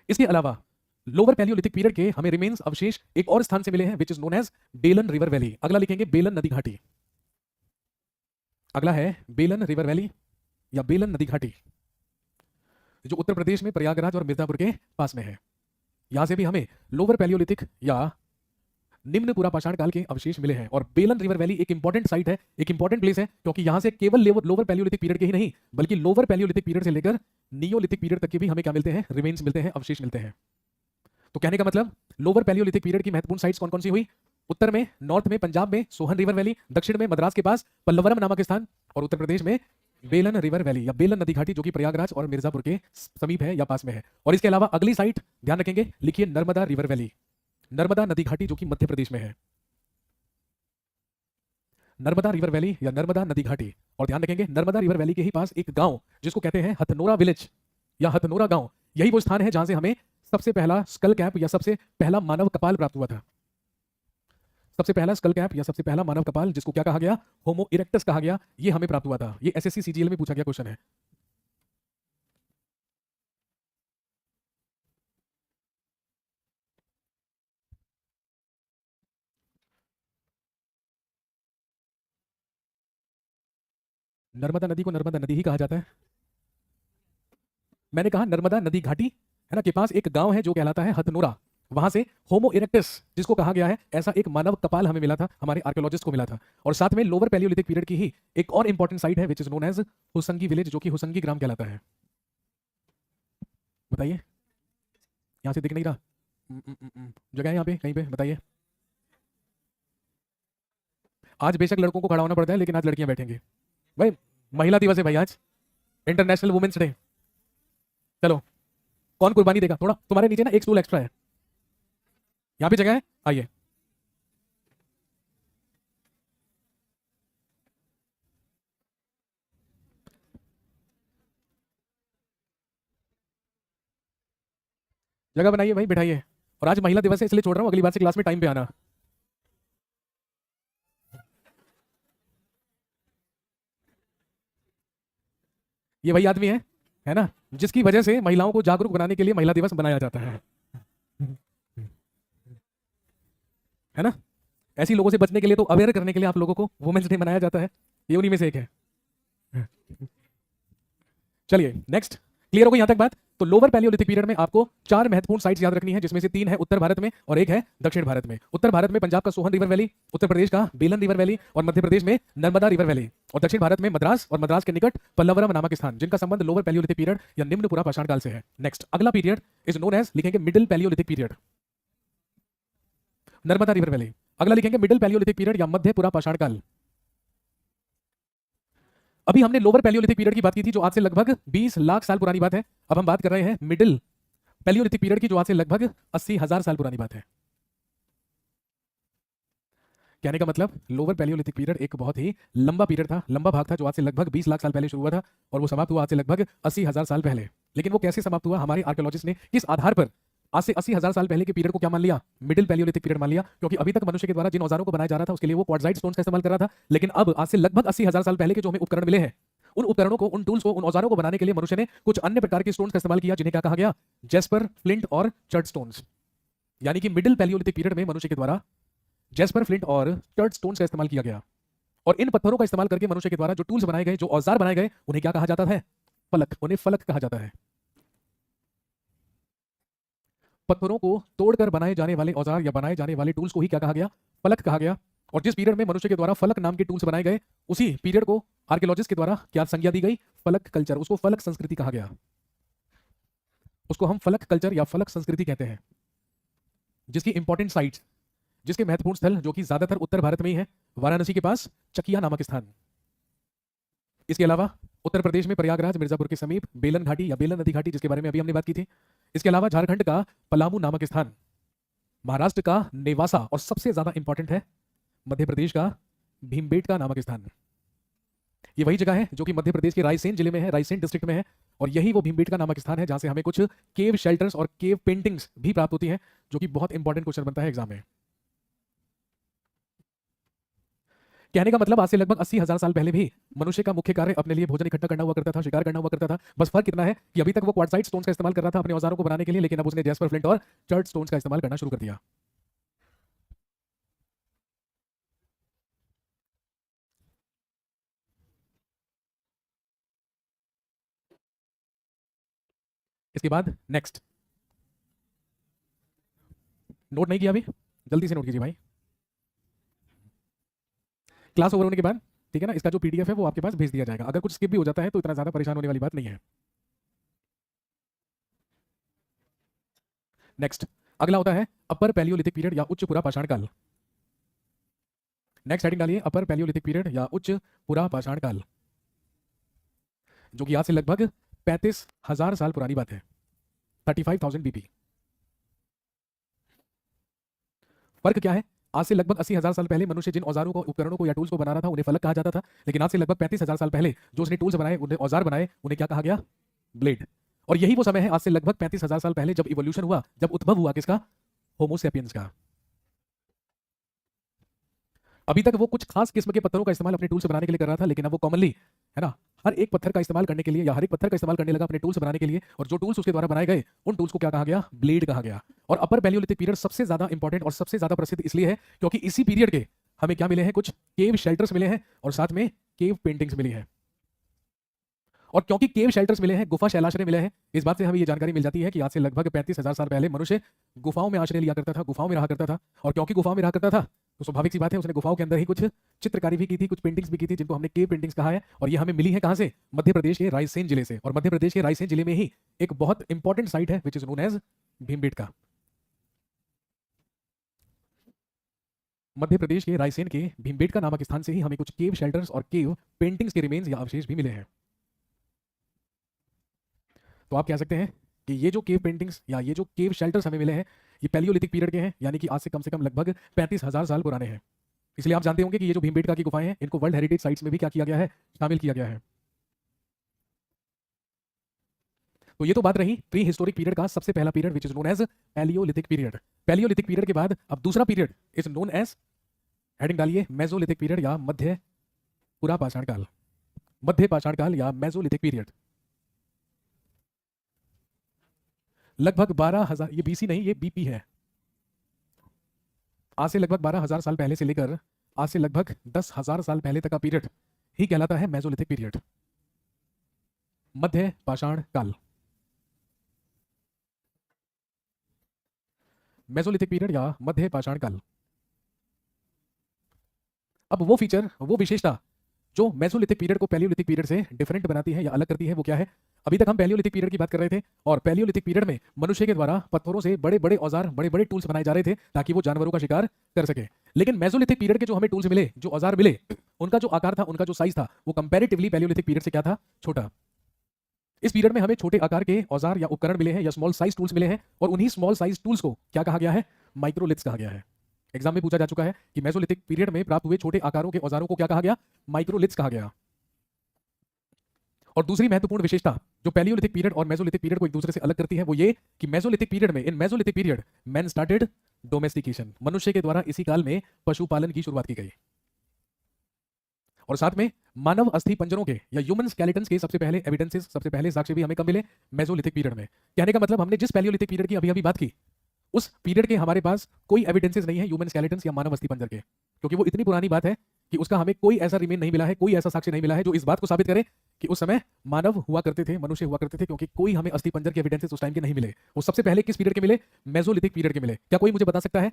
इसके अलावा लोअर पैलियोलिथिक पीरियड के हमें रिमेन्स अवशेष एक और स्थान से मिले हैं विच इज नोन एज बेलन रिवर वैली। अगला लिखेंगे बेलन नदी घाटी। अगला है बेलन रिवर वैली या बेलन नदी घाटी, जो उत्तर प्रदेश में प्रयागराज और मिर्जापुर के पास में है। यहां से भी हमें लोअर पैलियोलिथिक या निम्न पुरापाषाण काल के अवशेष मिले हैं। और बेलन रिवर वैली एक इंपॉर्टेंट साइट है, एक इंपॉर्टेंट प्लेस है, क्योंकि यहां से केवल लोअर पैलियोलिथिक पीरियड के ही नहीं बल्कि लोअर पैलियोलिथिक पीरियड से लेकर नियोलिथिक पीरियड तक के भी हमें क्या मिलते हैं? रिमेन्स मिलते हैं, अवशेष मिलते हैं। तो कहने का मतलब लोअर पैलियोलिथिक पीरियड की महत्वपूर्ण साइट्स कौन कौन सी हुई? उत्तर में, नॉर्थ में पंजाब में सोहन रिवर वैली, दक्षिण में मद्रास के पास पल्लवरम नामक स्थान, और उत्तर प्रदेश में बेलन रिवर वैली या बेलन नदी घाटी जो कि प्रयागराज और मिर्जापुर के समीप है या पास में है। और इसके अलावा अगली साइट ध्यान रखेंगे, लिखिए नर्मदा रिवर वैली, नर्मदा नदी घाटी जो कि मध्य प्रदेश में है। नर्मदा रिवर वैली या नर्मदा नदी घाटी। और ध्यान रखेंगे नर्मदा रिवर वैली के ही पास एक गांव जिसको कहते हैं हथनोरा विलेज या हथनोरा गांव, यही वो स्थान है जहां से हमें सबसे पहला स्कल कैप या सबसे पहला मानव कपाल प्राप्त हुआ था। सबसे पहला स्कल कैप या सबसे पहला मानव कपाल, जिसको क्या कहा गया? होमो इरेक्टस कहा गया, ये हमें प्राप्त हुआ था। ये एसएससी सीजीएल में पूछा गया क्वेश्चन है। नर्मदा नदी को नर्मदा नदी ही कहा जाता है। मैंने कहा नर्मदा नदी घाटी है ना, के पास एक गांव है जो कहलाता है हथनोरा। वहां से होमो इरेक्टस जिसको कहा गया है, ऐसा एक मानव कपाल हमें मिला था, हमारे आर्कियोलॉजिस्ट को मिला था। और साथ में लोअर पैलियोलिथिक पीरियड की ही एक और इंपॉर्टेंट साइट है विच इज नोन एज हुसंगी विलेज, जो कि हुसंगी ग्राम कहलाता है। बताइए, यहां से दिख नहीं रहा? जगह है यहाँ पे कहीं पे? बताइए। आज बेशक लड़कों को खड़ा होना पड़ता है लेकिन आज लड़कियां बैठेंगी भाई। महिला दिवस है भाई, आज इंटरनेशनल वुमेन्स डे। चलो कौन कुर्बानी देगा? थोड़ा तुम्हारे नीचे ना एक स्टूल एक्स्ट्रा है, यहाँ पे जगह है, आइए। जगह बनाइए भाई, बिठाइए। और आज महिला दिवस है इसलिए छोड़ रहा हूँ, अगली बार से क्लास में टाइम पे आना। ये वही आदमी है ना, जिसकी वजह से महिलाओं को जागरूक बनाने के लिए महिला दिवस मनाया जाता है ना। ऐसी लोगों से बचने के लिए, तो अवेयर करने के लिए आप लोगों को वुमेन्स डे मनाया जाता है, ये उन्हीं में से एक है। चलिए नेक्स्ट, क्लियर हो गई यहां तक बात। तो लोअर पैलियोलिथिक पीरियड में आपको 4 महत्वपूर्ण साइट्स याद रखनी है, जिसमें से 3 है उत्तर भारत में और एक है दक्षिण भारत में। उत्तर भारत में पंजाब का सोहन रिवर वैली, उत्तर प्रदेश का बेलन रिवर वैली और मध्य प्रदेश में नर्मदा रिवर वैली, और दक्षिण भारत में मद्रास और मद्रास के निकट पल्लवरम नामक स्थान, जिनका संबंध लोअर पैलियोलिथिक पीरियड या निम्न पुरा पाषाण काल से है। नेक्स्ट अगला पीरियड इज नोन एज, लिखेंगे middle Palaeolithic period, Narmada river valley. अगला लिखेंगे मिडिल पैलियोलिथिक पीरियड या मध्य पुरा पाषाण काल। अभी हमने लोअर पैलियोलिथिक पीरियड की बात की थी, जो आज से लगभग 20 लाख साल पुरानी बात है। अब हम बात कर रहे हैं मिडिल पैलियोलिथिक पीरियड की, जो आज से लगभग 80,000 साल पुरानी बात है। कहने का मतलब लोअर पैलियोलिथिक पीरियड एक बहुत ही लंबा पीरियड था, लंबा भाग था, जो आज से लगभग 20 लाख साल पहले शुरू हुआ था और वो समाप्त हुआ आज से लगभग 80,000 साल पहले। लेकिन वो कैसे समाप्त हुआ, हमारे आर्कियोलॉजिस्ट ने किस आधार पर आज से 80,000 साल पहले के पीरियड को क्या मान लिया, मिडिल पैलियोलिथिक पीरियड मान लिया? क्योंकि अभी तक मनुष्य के द्वारा जिन औजारों को बनाया जा रहा था उसके लिए वो क्वार्टजाइट स्टोन्स का इस्तेमाल कर रहा था, लेकिन अब आज से लगभग 80,000 साल पहले के जो हमें उपकरण मिले हैं, उन उपकरणों को, उन टूल्स को, उन औजारों को बनाने के लिए मनुष्य ने कुछ अन्य प्रकार के स्टोन्स का इस्तेमाल किया, जिन्हें क्या कहा गया, जेस्पर, फ्लिंट और चर्ट स्टोन्स। यानी कि मिडिल पैलियोलिथिक पीरियड में मनुष्य के द्वारा जेस्पर, फ्लिंट और चर्ट स्टोन्स का इस्तेमाल किया गया। और इन पत्थरों का इस्तेमाल करके मनुष्य के द्वारा जो टूल्स बनाए गए, जो औजार बनाए गए, उन्हें क्या कहा जाता है, फलक। उन्हें फलक कहा जाता है। पत्थरों को तोड़कर बनाए जाने वाले औजार या बनाए जाने वाले टूल्स को ही क्या कहा गया, फलक कहा गया। और जिस पीरियड में मनुष्य के द्वारा फलक नाम के टूल्स बनाए गए, उसी पीरियड को आर्कियोलॉजिस्ट के द्वारा क्या संज्ञा दी गई, फलक कल्चर। उसको फलक संस्कृति कहा गया। उसको हम फलक कल्चर या फलक संस्कृति कहते हैं। जिसकी इंपॉर्टेंट साइट्स, जिसके महत्वपूर्ण स्थल, जो कि ज्यादातर उत्तर भारत में ही है, वाराणसी के पास चकिया नामक स्थान। इसके अलावा उत्तर प्रदेश में प्रयागराज, मिर्जापुर के समीप बेलन घाटी या बेलन नदी घाटी, जिसके बारे में अभी हमने बात की थी। इसके अलावा झारखंड का पलामू नामक स्थान, महाराष्ट्र का नेवासा, और सबसे ज्यादा इंपॉर्टेंट है मध्य प्रदेश का भीमबेटका नामक स्थान। ये वही जगह है जो कि मध्य प्रदेश के रायसेन जिले में है, रायसेन डिस्ट्रिक्ट में है। और यही वो भीमबेटका नामक स्थान है जहां से हमें कुछ केव शेल्टर्स और केव पेंटिंग्स भी प्राप्त होती हैं, जो कि बहुत इंपॉर्टेंट क्वेश्चन बनता है एग्जाम में। कहने का मतलब आज से लगभग 80,000 साल पहले भी मनुष्य का मुख्य कार्य अपने लिए भोजन इकट्ठा करना हुआ करता था, शिकार करना हुआ करता था। बस फर्क इतना है कि अभी तक वो क्वार्टजाइट स्टोन्स का इस्तेमाल कर रहा था अपने औजारों को बनाने के लिए, लेकिन अब उसने जेस्पर, फ्लिंट और चर्ट स्टोन्स का इस्तेमाल करना शुरू कर दिया। इसके बाद नेक्स्ट, नोट नहीं किया अभी, जल्दी से नोट कीजिए भाई। क्लास ओवर होने के बाद, ठीक है ना, इसका जो पीडीएफ है वो आपके पास भेज दिया जाएगा। अगर कुछ स्किप भी हो जाता है तो इतना ज्यादा परेशान होने वाली बात नहीं है। नेक्स्ट अगला होता है अपर पैलियोलिथिक पीरियड या उच्च पुरा पाषाण काल। नेक्स्ट हेडिंग डालिए, अपर पैलियोलिथिक पीरियड या उच्च पुरा पाषाण काल, जो कि आज से लगभग 35,000 साल पुरानी बात है, 35,000 बीपी। फर्क क्या है, आज से लगभग 80,000 साल पहले मनुष्य जिन औजारों को, उपकरणों को या टूल्स को बना रहा था, उन्हें फलक कहा जाता था। लेकिन आज से लगभग 35,000 साल पहले जो उसने टूल्स बनाए, उन्हें औजार बनाए, उन्हें क्या कहा गया, ब्लेड। और यही वो समय है आज से लगभग 35,000 साल पहले जब इवोल्यूशन हुआ, जब उद्भव हुआ किसका, होमो सेपियंस का। अभी तक वो कुछ खास किस्म के पत्थरों का इस्तेमाल अपने टूल्स बनाने के लिए कर रहा था, लेकिन अब वो कॉमनली, है ना, हर एक पत्थर का इस्तेमाल करने के लिए या हर एक पत्थर का इस्तेमाल करने लगा अपने टूल्स बनाने के लिए। और जो टूल्स उसके द्वारा बनाए गए, उन टूल्स को क्या कहा गया, ब्लेड कहा गया। और अपर पैलियोलिथिक पीरियड सबसे ज्यादा इंपॉर्टेंट और सबसे ज्यादा प्रसिद्ध इसलिए है क्योंकि इसी पीरियड के हमें क्या मिले हैं, कुछ केव शेल्टर्स मिले हैं और साथ में केव पेंटिंग्स मिली है। और क्योंकि केव शेल्टर्स मिले हैं, गुफा शैलाश्रय मिले हैं, इस बात से हमें ये जानकारी मिल जाती है कि आज से लगभग 35,000 साल पहले मनुष्य गुफाओं में आश्रय लिया करता था, गुफाओं में रहा करता था। और क्योंकि गुफाओं में रहा करता था, तो स्वाभाविक सी बात है उसने गुफाओं के अंदर ही कुछ चित्रकारी भी की थी, कुछ पेंटिंग्स भी की थी, जिनको हमने केव पेंटिंग्स कहा है। और ये हमें मिली है कहां से, मध्य प्रदेश के रायसेन जिले से। और मध्य प्रदेश के रायसेन जिले में ही एक बहुत इंपॉर्टेंट साइट है which is known as Bhimbetka. Madhya Pradesh के रायसेन के भीमबेटका नामक स्थान से ही हमें कुछ केव शेल्टर्स और केव पेंटिंग्स के रिमेन्स या अवशेष भी मिले हैं। तो आप कह सकते हैं कि ये जो केव पेंटिंग्स या ये जो केव शेल्टर्स हमें मिले हैं, ये पैलियोलिथिक पीरियड के हैं, यानी कि आज से कम लगभग 35,000 साल पुराने हैं। इसलिए आप जानते होंगे कि ये जो भीमबेटका की गुफाएं हैं, इनको वर्ल्ड हेरिटेज साइट्स में भी क्या किया गया है, शामिल किया गया है। तो ये तो बात रही प्री हिस्टोरिक पीरियड का सबसे पहला period which is known as palaeolithic period. Palaeolithic period के बाद अब दूसरा period is known as, heading डालिए, मेसोलिथिक पीरियड या मध्य पुरा पाषाण काल, मध्य पाषाण काल या मेसोलिथिक पीरियड। लगभग 12,000, ये बीसी नहीं ये बीपी है, आज से लगभग 12,000 साल पहले से लेकर आज से लगभग 10,000 साल पहले तक का पीरियड ही कहलाता है मेसोलिथिक पीरियड, मध्य पाषाण काल। मेसोलिथिक पीरियड या मध्य पाषाण काल। अब वो फीचर, वो विशेषता जो मेसोलिथिक पीरियड को पैलियोलिथिक पीरियड से डिफरेंट बनाती है या अलग करती है, वो क्या है? अभी तक हम पैलियोलिथिक पीरियड की बात कर रहे थे और पैलियोलिथिक पीरियड में मनुष्य के द्वारा पत्थरों से बड़े बड़े औजार, बड़े बड़े टूल्स बनाए जा रहे थे ताकि वो जानवरों का शिकार कर सके। लेकिन मेसोलिथिक पीरियड के जो हमें टूल्स मिले, जो औजार मिले, उनका जो आकार था, उनका जो साइज था, वो कंपैरेटिवली पैलियोलिथिक पीरियड से क्या था? छोटा। इस पीरियड में हमें छोटे आकार के औजार या उपकरण मिले हैं या स्मॉल साइज टूल्स मिले हैं और उन्हीं स्मॉल साइज टूल्स को क्या कहा गया है? माइक्रोलिथ्स कहा गया है। एग्जाम में पूछा जा चुका है कि मेसोलिथिक पीरियड में प्राप्त हुए छोटे आकारों के औजारों को क्या कहा गया? माइक्रोलिथ्स कहा गया। और दूसरी महत्वपूर्ण विशेषता जो पैलियोलिथिक पीरियड और मेसोलिथिक पीरियड को एक दूसरे से अलग करती है वो ये कि मेसोलिथिक पीरियड में, in mesolithic period man started domestication, मनुष्य के द्वारा इसी काल में पशुपालन की शुरुआत की गई। और साथ में मानव अस्थि पंजरों के या ह्यूमन स्केलेटन्स के सबसे पहले एविडेंसेस, सबसे पहले साक्ष्य भी हमें कब मिले? मेसोलिथिक पीरियड में। कहने का मतलब हमने जिस पैलियोलिथिक पीरियड की अभी अभी बात की, उस पीरियड के हमारे पास कोई एविडेंसेस नहीं है ह्यूमन स्केलेटन्स या मानव अस्थि पंजर के, क्योंकि वो इतनी पुरानी बात है कि उसका हमें कोई ऐसा रिमेन नहीं मिला है, कोई ऐसा साक्ष्य नहीं मिला है जो इस बात को साबित करे कि उस समय मानव हुआ करते थे, मनुष्य हुआ करते थे, क्योंकि कोई हमें अस्थि पंजर के एविडेंसेस उस टाइम के नहीं मिले। वो सबसे पहले किस पीरियड के मिले? मेसोलिथिक पीरियड के मिले। क्या कोई मुझे बता सकता है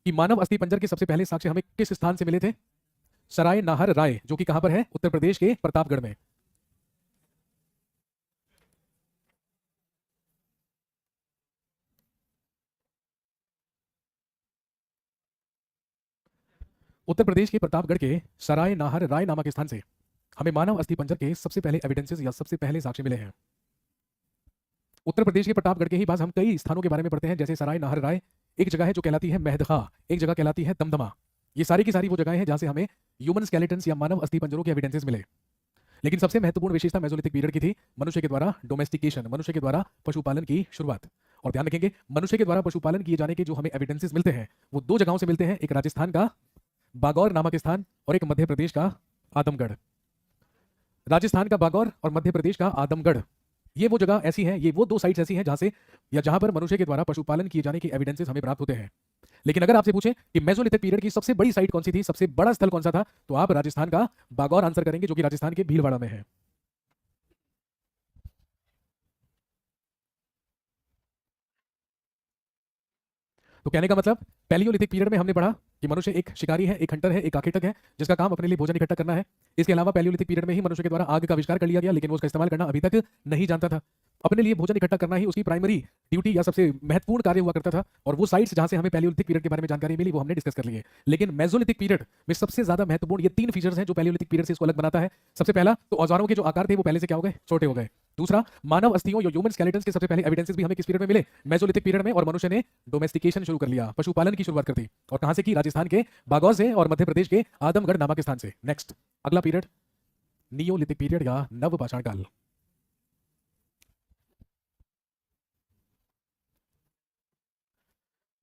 कि मानव अस्थि पंजर के सबसे पहले साक्ष्य हमें किस स्थान से मिले थे? सराय नाहर राय, जो कि कहां पर है? उत्तर प्रदेश के प्रतापगढ़ में। उत्तर प्रदेश के प्रतापगढ़ के सराय नाहर राय नामक स्थान से हमें मानव अस्थि पंजर के सबसे पहले एविडेंसेस या सबसे पहले साक्ष्य मिले हैं। उत्तर प्रदेश के प्रतापगढ़ के ही पास हम कई स्थानों के बारे में पढ़ते हैं, जैसे सराय नाहर राय, एक जगह है जो कहलाती है मेहदखा, एक जगह कहलाती है दमदमा। ये सारी की सारी वो जगह है जहां से हमें ह्यूमन स्केलेटन्स या मानव अस्थि पंजरों के एविडेंसेस मिले। लेकिन सबसे महत्वपूर्ण विशेषता मेसोलिथिक पीरियड की थी मनुष्य के द्वारा डोमेस्टिकेशन, मनुष्य के द्वारा पशुपालन की शुरुआत। और ध्यान रखेंगे, मनुष्य के द्वारा पशुपालन किए जाने के जो हमें एविडेंसेस मिलते हैं वो दो जगहों से मिलते हैं, एक राजस्थान का बागौर नामक स्थान और एक मध्य प्रदेश का आदमगढ़। राजस्थान का बागौर और मध्य प्रदेश का आदमगढ़, ये वो जगह ऐसी है, ये वो दो साइट्स ऐसी हैं जहां से या जहां पर मनुष्य के द्वारा पशुपालन किए जाने के एविडेंसेस हमें प्राप्त होते हैं। लेकिन अगर आपसे पूछें कि मेसोलिथिक पीरियड की सबसे बड़ी साइट कौन सी थी, सबसे बड़ा स्थल कौन सा था, तो आप राजस्थान का बागौर आंसर करेंगे, जो कि राजस्थान के भीलवाड़ा में है। तो कहने का मतलब पैलियोलिथिक पीरियड में हमने पढ़ा कि मनुष्य एक शिकारी है, एक हंटर है, एक आखेटक है, जिसका काम अपने लिए भोजन इकट्ठा करना है। इसके अलावा पैलियोलिथिक पीरियड में ही मनुष्य के द्वारा आग का आविष्कार कर लिया गया, लेकिन वो उसका इस्तेमाल करना अभी तक नहीं जानता था। अपने लिए भोजन इकट्ठा करना ही उसकी प्राइमरी ड्यूटी या सबसे महत्वपूर्ण कार्य हुआ करता था। और वो साइट्स जहां से हमें पैलियोलिथिक पीरियड के बारे में जानकारी मिली वो हमने डिस्कस कर ली है। लेकिन मेसोलिथिक पीरियड में सबसे ज्यादा महत्वपूर्ण ये तीन फीचर्स हैं जो पैलियोलिथिक पीरियड से इसको अलग बनाता है। सबसे पहला तो औजारों के जो आकार थे वो पहले से क्या हो गए? छोटे हो गए। दूसरा, मानव अस्थियों या ह्यूमन स्केलेटन्स के सबसे पहले एविडेंसेस भी हमें किस पीरियड में मिले? मेसोलिथिक पीरियड में। और मनुष्य ने डोमेस्टिकेशन शुरू कर लिया, पशुपालन की शुरुआत कर दी। और कहां से की? राजस्थान के बागौर से और मध्य प्रदेश के आदमगढ़ नामक स्थान से। नेक्स्ट, अगला पीरियड नियोलिथिक पीरियड या नव पाषाण काल।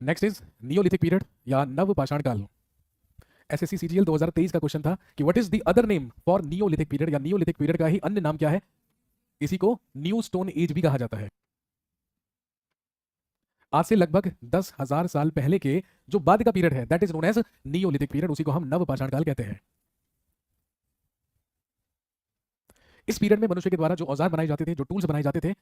नेक्स्ट इज नियोलिथिक पीरियड या नव पाषाण काल। एसएससी सीजीएल 2023 का क्वेश्चन था कि what is the other name for Neolithic period, या नियोलिथिक पीरियड का ही अन्य नाम क्या है? इसी को न्यू स्टोन एज भी कहा जाता है। आज से लगभग 10,000 साल पहले के जो बाद का पीरियड है that is known as neolithic period, उसी को हम नव पाषाण काल कहते हैं। इस पीरियड में मनुष्य के द्वारा जो औजार बनाए जाते थे, जो टूल्स बनाए जाते थे,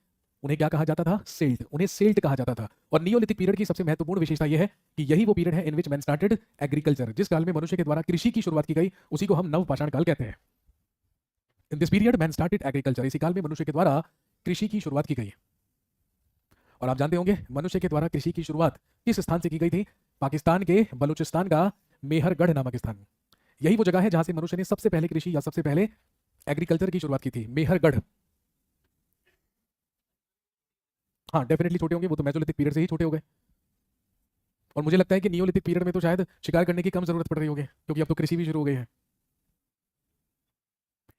उन्हें क्या कहा जाता था? सेल्ट। उन्हें सेल्ट कहा जाता था। और नियोलिथिक पीरियड की सबसे महत्वपूर्ण विशेषता यह है कि यही वो पीरियड है इन विच मैन स्टार्टेड एग्रीकल्चर। जिस काल में मनुष्य के द्वारा कृषि की शुरुआत की गई उसी को हम नव पाषाण काल कहते हैं। In this period man started agriculture, इसी काल में मनुष्य के द्वारा कृषि की शुरुआत की गई। और आप जानते होंगे मनुष्य के द्वारा कृषि की शुरुआत किस स्थान से की गई थी? पाकिस्तान के बलूचिस्तान का मेहरगढ़ नामक स्थान। यही वो जगह है जहां से मनुष्य ने सबसे पहले कृषि या सबसे पहले एग्रीकल्चर की शुरुआत की थी, मेहरगढ़। हाँ, डेफिनेटली छोटे होंगे, वो तो मेसोलिथिक पीरियड से ही छोटे हो गए। और मुझे लगता है कि नियोलिथिक पीरियड में तो शायद शिकार करने की कम जरूरत पड़ रही होगी, क्योंकि अब तो कृषि भी शुरू हो गई है।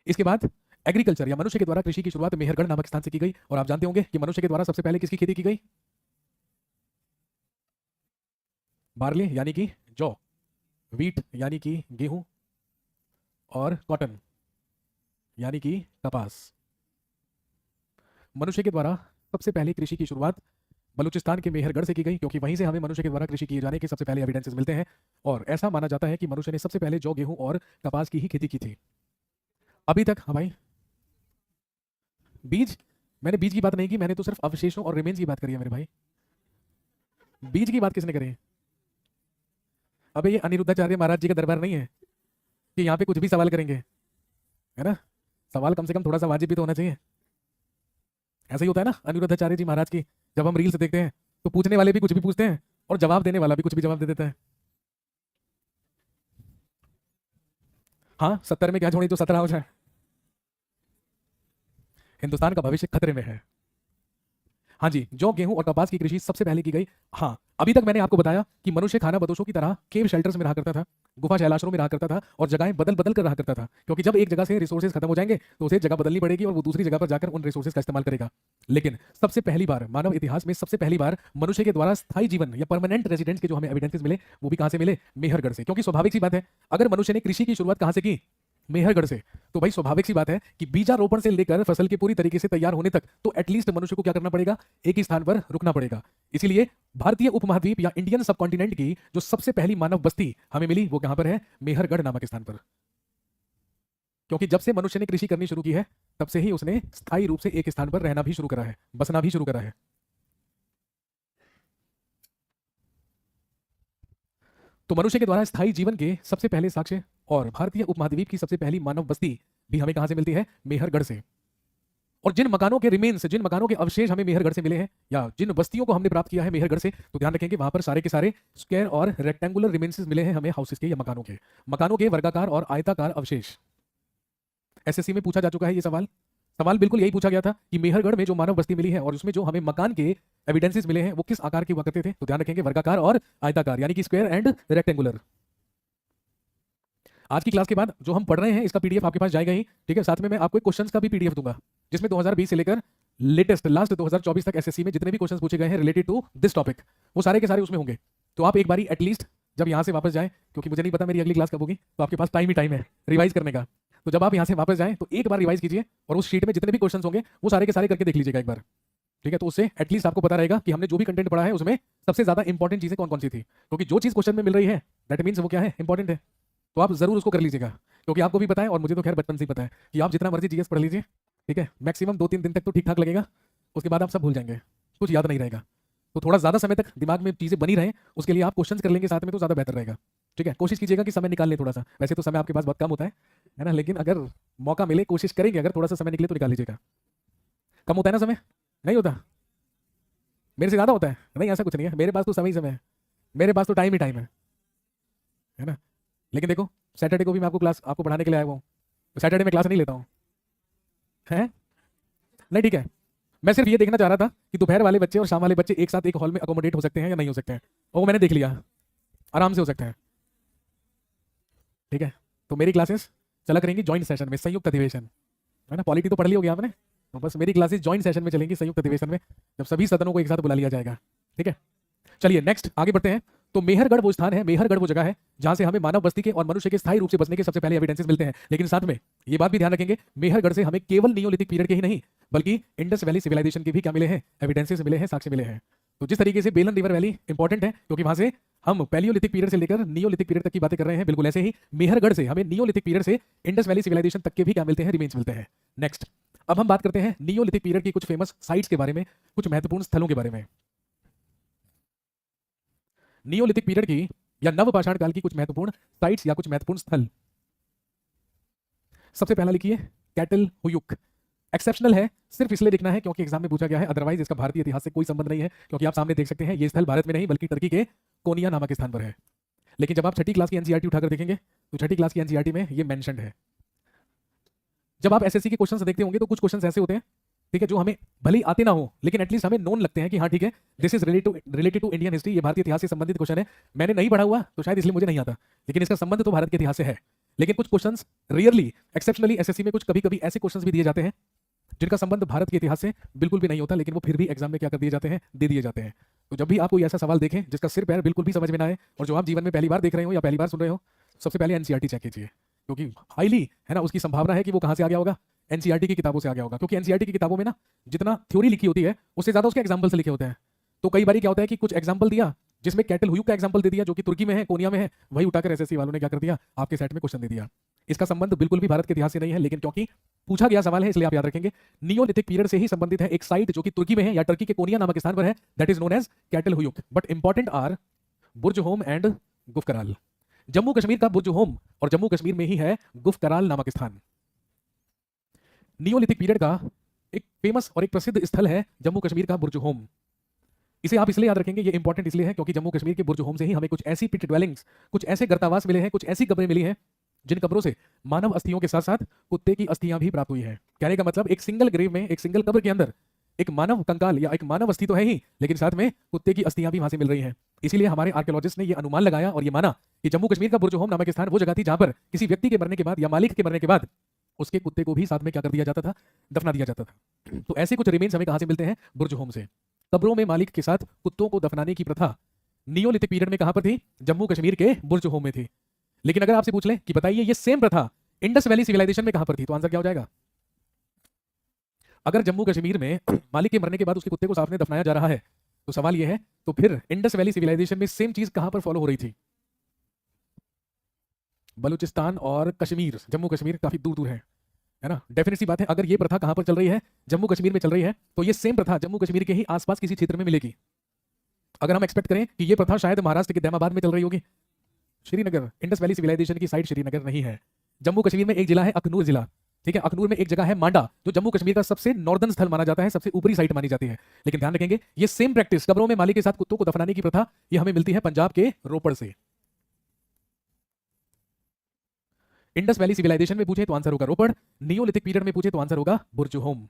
इसके बाद एग्रीकल्चर या मनुष्य के द्वारा कृषि की शुरुआत मेहरगढ़ नामक स्थान से की गई। और आप जानते होंगे कि मनुष्य के द्वारा सबसे पहले किसकी खेती की गई? बार्ले यानी कि जौ, वीट यानी कि गेहूं, और कॉटन यानी कि कपास। मनुष्य के द्वारा सबसे पहले कृषि की शुरुआत बलूचिस्तान के मेहरगढ़ से की गई, क्योंकि वहीं से हमें मनुष्य के द्वारा कृषि किए जाने के सबसे पहले एविडेंसेस मिलते हैं। और ऐसा माना जाता है कि मनुष्य ने सबसे पहले जौ, गेहूं और कपास की ही खेती की थी। अभी तक हाँ भाई, बीज, मैंने बीज की बात नहीं की, मैंने तो सिर्फ अवशेषों और रिमेन्स की बात करी है मेरे भाई। बीज की बात किसने करी? अबे ये अनिरुद्धाचार्य महाराज जी का दरबार नहीं है कि यहाँ पे कुछ भी सवाल करेंगे, है ना। सवाल कम से कम थोड़ा सा वाजिब भी तो होना चाहिए। ऐसा ही होता है ना अनिरुद्धाचार्य जी महाराज की, जब हम रील्स देखते हैं तो पूछने वाले भी कुछ भी पूछते हैं और जवाब देने वाला भी कुछ भी जवाब दे देता है। हाँ 70 में क्या छोड़ी तो 17 हो जाए। हिंदुस्तान का भविष्य खतरे में है। हाँ जी, जौ, गेहूं और कपास की कृषि सबसे पहले की गई। हाँ, अभी तक मैंने आपको बताया कि मनुष्य खाना बदोशों की तरह केव शेल्टर्स में रहा करता था, गुफा शैलाश्रमों में रहा करता था और जगहें बदल बदल कर रहा करता था, क्योंकि जब एक जगह से रिसोर्सेज खत्म हो जाएंगे तो उसे जगह बदलनी पड़ेगी और वो दूसरी जगह पर जाकर उन रिसोर्सेज का इस्तेमाल करेगा। लेकिन सबसे पहली बार मानव इतिहास में सबसे पहली बार मनुष्य के द्वारा स्थायी जीवन या परमानेंट रेजिडेंस के जो हमें एविडेंसेस मिले वो भी कहां से मिले? मेहरगढ़ से। क्योंकि स्वाभाविक सी बात है, अगर मनुष्य ने कृषि की शुरुआत कहां से की? मेहरगढ़ से, तो भाई स्वाभाविक सी बात है कि बीजारोपण से लेकर फसल के पूरी तरीके से तैयार होने तक तो एटलीस्ट मनुष्य को क्या करना पड़ेगा? एक ही स्थान पर रुकना पड़ेगा। इसीलिए भारतीय उपमहाद्वीप या इंडियन सबकॉन्टिनेंट की जो सबसे पहली मानव बस्ती हमें मिली वो कहां पर है? मेहरगढ़ नामक स्थान पर। क्योंकि जब से मनुष्य ने कृषि करनी शुरू की है तब से ही उसने स्थायी रूप से एक स्थान पर रहना भी शुरू करा है, बसना भी शुरू करा है। तो मनुष्य के द्वारा स्थायी जीवन के सबसे पहले साक्ष्य और भारतीय उपमहाद्वीप की सबसे पहली मानव बस्ती भी हमें कहां से मिलती है? मेहरगढ़ से। और जिन मकानों के रिमेन्स, जिन मकानों के अवशेष हमें मेहरगढ़ से मिले हैं या जिन बस्तियों को हमने प्राप्त किया है मेहरगढ़ से, तो ध्यान रखेंगे वहां पर सारे के सारे स्क्वायर और रेक्टेंगुलर रिमेन्सेस मिले हैं हमें हाउसेस के या मकानों के वर्गाकार और आयताकार अवशेष। एसएससी में पूछा जा चुका है ये सवाल। सवाल बिल्कुल यही पूछा गया था कि मेहरगढ़ में जो मानव बस्ती मिली है और उसमें जो हमें मकान के एविडेंसेस मिले हैं वो किस आकार के हुआ करते थे? तो ध्यान रखेंगे वर्गाकार और आयताकार, यानी कि स्क्वायर एंड रेक्टेंगुलर। आज की क्लास के बाद जो हम पढ़ रहे हैं इसका पीडीएफ आपके पास जाएगा ही, ठीक है। साथ में मैं आपको एक क्वेश्चंस का भी पीडीएफ दूंगा जिसमें 2020 से लेकर लेटेस्ट लास्ट 2024 तक एसएससी में जितने भी क्वेश्चंस पूछे गए हैं रिलेटेड टू दिस टॉपिक वो सारे के सारे उसमें होंगे। तो आप एक बारी एटलीस्ट जब यहाँ से वापस जाएं, क्योंकि मुझे नहीं पता मेरी अगली क्लास कब होगी, तो आपके पास टाइम ही टाइम है रिवाइज करने का। तो जब आप यहाँ से वापस जाएं तो एक बार रिवाइज कीजिए और उस शीट में जितने भी क्वेश्चन होंगे वो सारे के सारे करके देख लीजिएगा एक बार, ठीक है। तो उससे एटलीस्ट आपको पता रहेगा कि हमने जो भी कंटेंट पढ़ा है उसमें सबसे ज्यादा इंपॉर्टेंट चीजें कौन कौन सी थी, क्योंकि जो चीज क्वेश्चन में मिल रही है दैट मीन्स वो क्या है? इंपॉर्टेंट है। तो आप जरूर उसको कर लीजिएगा, क्योंकि आपको भी पता है और मुझे तो खैर बचपन से ही पता है कि आप जितना मर्जी जीएस पढ़ लीजिए, ठीक है, मैक्सिमम 2-3 दिन तक तो ठीक ठाक लगेगा, उसके बाद आप सब भूल जाएंगे, कुछ याद नहीं रहेगा। तो थोड़ा ज्यादा समय तक दिमाग में चीजें बनी रहें उसके लिए आप क्वेश्चन कर लेंगे साथ में तो ज्यादा बेहतर रहेगा, ठीक है। कोशिश कीजिएगा कि समय निकाल लें थोड़ा सा, वैसे तो समय आपके पास बहुत कम होता है ना, लेकिन अगर मौका मिले कोशिश करेंगे, अगर थोड़ा सा समय निकले तो निकाल लीजिएगा। कम होता है ना समय? नहीं होता? मेरे से ज्यादा होता है? नहीं, ऐसा कुछ नहीं है, मेरे पास तो समय ही समय है, मेरे पास तो टाइम ही टाइम है ना। लेकिन देखो सैटरडे को भी मैं आपको क्लास आपको पढ़ाने के लिए आया हुआ हूँ, सैटरडे में क्लास नहीं लेता हूँ, है नहीं, ठीक है। मैं सिर्फ ये देखना चाह रहा था कि दोपहर वाले बच्चे और शाम वाले बच्चे एक साथ एक हॉल में अकोमोडेट हो सकते हैं या नहीं हो सकते हैं, और वो मैंने देख लिया, आराम से हो सकते हैं, ठीक है। तो मेरी क्लासेस चला करेंगी जॉइंट सेशन में, संयुक्त अधिवेशन, है ना। पॉलिटी तो पढ़ ली होगी आपने, तो बस मेरी क्लासेस जॉइंट सेशन में चलेंगी, संयुक्त अधिवेशन में, जब सभी सदनों को एक साथ बुला लिया जाएगा, ठीक है। चलिए नेक्स्ट आगे बढ़ते हैं। तो मेहरगढ़ वो स्थान है, मेहरगढ़ वो जगह है जहां से हमें मानव बस्ती के और मनुष्य के स्थायी रूप से बसने के सबसे पहले एविडेंसेस मिलते हैं। लेकिन साथ में ये बात भी ध्यान रखेंगे, मेहरगढ़ से हमें केवल नियोलिथिक पीरियड के ही नहीं बल्कि इंडस वैली सिविलाइजेशन के भी क्या मिले हैं? एविडेंसेस मिले हैं, साक्ष्य मिले हैं। तो जिस तरीके से बेलन रिवर वैली इंपॉर्टेंट है क्योंकि वहां से हम पैलियोलिथिक पीरियड से लेकर नियोलिथिक पीरियड तक की बातें कर रहे हैं, बिल्कुल ऐसे ही मेहरगढ़ से हमें नियोलिथिक पीरियड से इंडस वैली सिविलाइजेशन तक के भी क्या मिलते हैं? रिमेन्स मिलते हैं। नेक्स्ट अब हम बात करते हैं नियोलिथिक पीरियड की कुछ फेमस साइट्स के बारे में, कुछ महत्वपूर्ण स्थलों के बारे में। नियोलिथिक पीरियड की या नवपाषाण काल की कुछ महत्वपूर्ण साइट्स या कुछ महत्वपूर्ण स्थल। सबसे पहला लिखिए कैटल हुयुक। एक्सेप्शनल है, सिर्फ इसलिए लिखना है क्योंकि एग्जाम में पूछा गया है, अदरवाइज इसका भारतीय इतिहास से कोई संबंध नहीं है, क्योंकि आप सामने देख सकते हैं ये स्थल भारत में नहीं बल्कि टर्की के कोनिया नामक स्थान पर है। लेकिन जब आप छठी क्लास की एनसीईआरटी उठाकर देखेंगे तो छठी क्लास की एनसीईआरटी में ये मेंशन्ड है। जब आप एसएससी के क्वेश्चंस देखते होंगे तो कुछ क्वेश्चंस ऐसे होते हैं, ठीक है, जो हमें भले ही आते ना हो लेकिन एटलीस्ट हमें नोन लगते हैं कि हाँ ठीक है this is related to Indian history, ये भारतीय इतिहास से संबंधित क्वेश्चन है। मैंने नहीं पढ़ा हुआ तो शायद इसलिए मुझे नहीं आता, लेकिन इसका संबंध तो भारत के इतिहास से है। लेकिन कुछ क्वेश्चंस रियरली एक्सेप्शनली एसएससी में कुछ कभी कभी ऐसे क्वेश्चंस भी दिए जाते हैं जिनका संबंध भारत के इतिहास से बिल्कुल भी नहीं होता, लेकिन वो फिर भी एग्जाम में क्या कर दिए जाते हैं, दे दिए जाते हैं। तो जब भी आप कोई ऐसा सवाल देखें जिसका सिर पैर बिल्कुल भी समझ में ना आए और जो आप जीवन में पहली बार देख रहे हो या पहली बार सुन रहे हो, सबसे पहले एनसीईआरटी चेक कीजिए, क्योंकि हाईली है ना उसकी संभावना है कि वो कहाँ से आ गया होगा, एनसीईआरटी की किताबों से आ गया होगा। क्योंकि एनसीईआरटी की किताबों में ना जितना थ्योरी लिखी होती है उससे ज्यादा उसके एग्जाम्पल से लिखे होते हैं। तो कई बार क्या होता है कि कुछ एग्जाम्पल दिया जिसमें कैटल हुयू का एग्जाम्पल दे दिया जो कि तुर्की में है, कोनिया में है, वही उठाकर एसएससी वालों ने क्या कर दिया, आपके सेट में क्वेश्चन दे दिया। इसका संबंध बिल्कुल भी भारत के इतिहास से नहीं है, लेकिन क्योंकि पूछा गया सवाल है इसलिए आप याद रखेंगे। नियोलिथिक पीरियड से ही संबंधित है एक साइट जो कि तुर्की में है या टर्की के कोनिया नामक स्थान पर है, that is known as Catal Huyuk. But important are Burzahom and Gufkral. Jammu Kashmir का बुर्ज होम और जम्मू कश्मीर में ही है गुफकराल नामक स्थान। नियोलिथिक पीरियड का एक फेमस और एक प्रसिद्ध स्थल है जम्मू कश्मीर का बुर्ज होम। इसे आप इसलिए याद रखेंगे, ये इंपॉर्टेंट इसलिए है क्योंकि जम्मू कश्मीर के बुर्ज होम से ही हमें कुछ ऐसी पिट ड्वेलिंग्स, कुछ ऐसे गर्तावास मिले हैं, कुछ ऐसी कब्रें मिली हैं जिन कब्रों से मानव अस्थियों के साथ साथ कुत्ते की अस्थियां भी प्राप्त हुई हैं। कहने का मतलब एक सिंगल ग्रेव में, एक सिंगल कब्र के अंदर एक मानव कंकाल या एक मानव अस्थि तो है ही, लेकिन साथ में कुत्ते की अस्थियां भी वहां से मिल रही हैं। इसीलिए हमारे आर्कियोलॉजिस्ट ने यह अनुमान लगाया और यह माना कि जम्मू कश्मीर का बुर्ज होम नामक स्थान वो जगह थी जहां पर किसी व्यक्ति के मरने के बाद या मालिक के मरने के बाद उसके कुत्ते को भी साथ में क्या कर दिया जाता था, दफना दिया जाता था। तो ऐसे कुछ रिमेन्स हमें कहां से मिलते हैं, बुर्ज होम से। कब्रों में मालिक के साथ कुत्तों को दफनाने की प्रथा नियोलिथिक पीरियड में कहां पर थी, जम्मू कश्मीर के बुर्ज होम में थी। लेकिन अगर आपसे पूछ लें कि बताइए ये सेम प्रथा इंडस वैली सिविलाइजेशन में कहां पर थी, तो आंसर क्या हो जाएगा। अगर जम्मू कश्मीर में मालिक के मरने के बाद उसके कुत्ते को साथ में दफनाया जा रहा है तो सवाल यह है तो फिर इंडस वैली सिविलाइजेशन में सेम चीज कहां पर फॉलो हो रही थी। बलूचिस्तान और कश्मीर, जम्मू कश्मीर काफी दूर दूर है ना। डेफिनेट सी बात है, अगर ये प्रथा कहां पर चल रही है, जम्मू कश्मीर में चल रही है, तो ये सेम प्रथा जम्मू कश्मीर के ही आसपास किसी क्षेत्र में मिलेगी। अगर हम एक्सपेक्ट करें कि ये प्रथा शायद महाराष्ट्र के दैमाबाद में चल रही होगी, श्रीनगर, इंडस वैली सिविलाइजेशन की साइड श्रीनगर नहीं है। जम्मू कश्मीर में एक जिला है अखनूर जिला, ठीक है, अखनूर में एक जगह है मांडा जो जम्मू कश्मीर का सबसे नॉर्दर्न स्थल माना जाता है, सबसे ऊपरी साइट मानी जाती है। लेकिन ध्यान रखेंगे ये सेम प्रैक्टिस कब्रों में मालिक के साथ कुत्तों को दफनाने की प्रथा ये हमें मिलती है पंजाब के रोपड़ से। इंडस वैली सिविलाइजेशन में पूछे तो आंसर होगा रोपड़, नियोलिथिक पीरियड में पूछे तो आंसर होगा बुर्ज होम।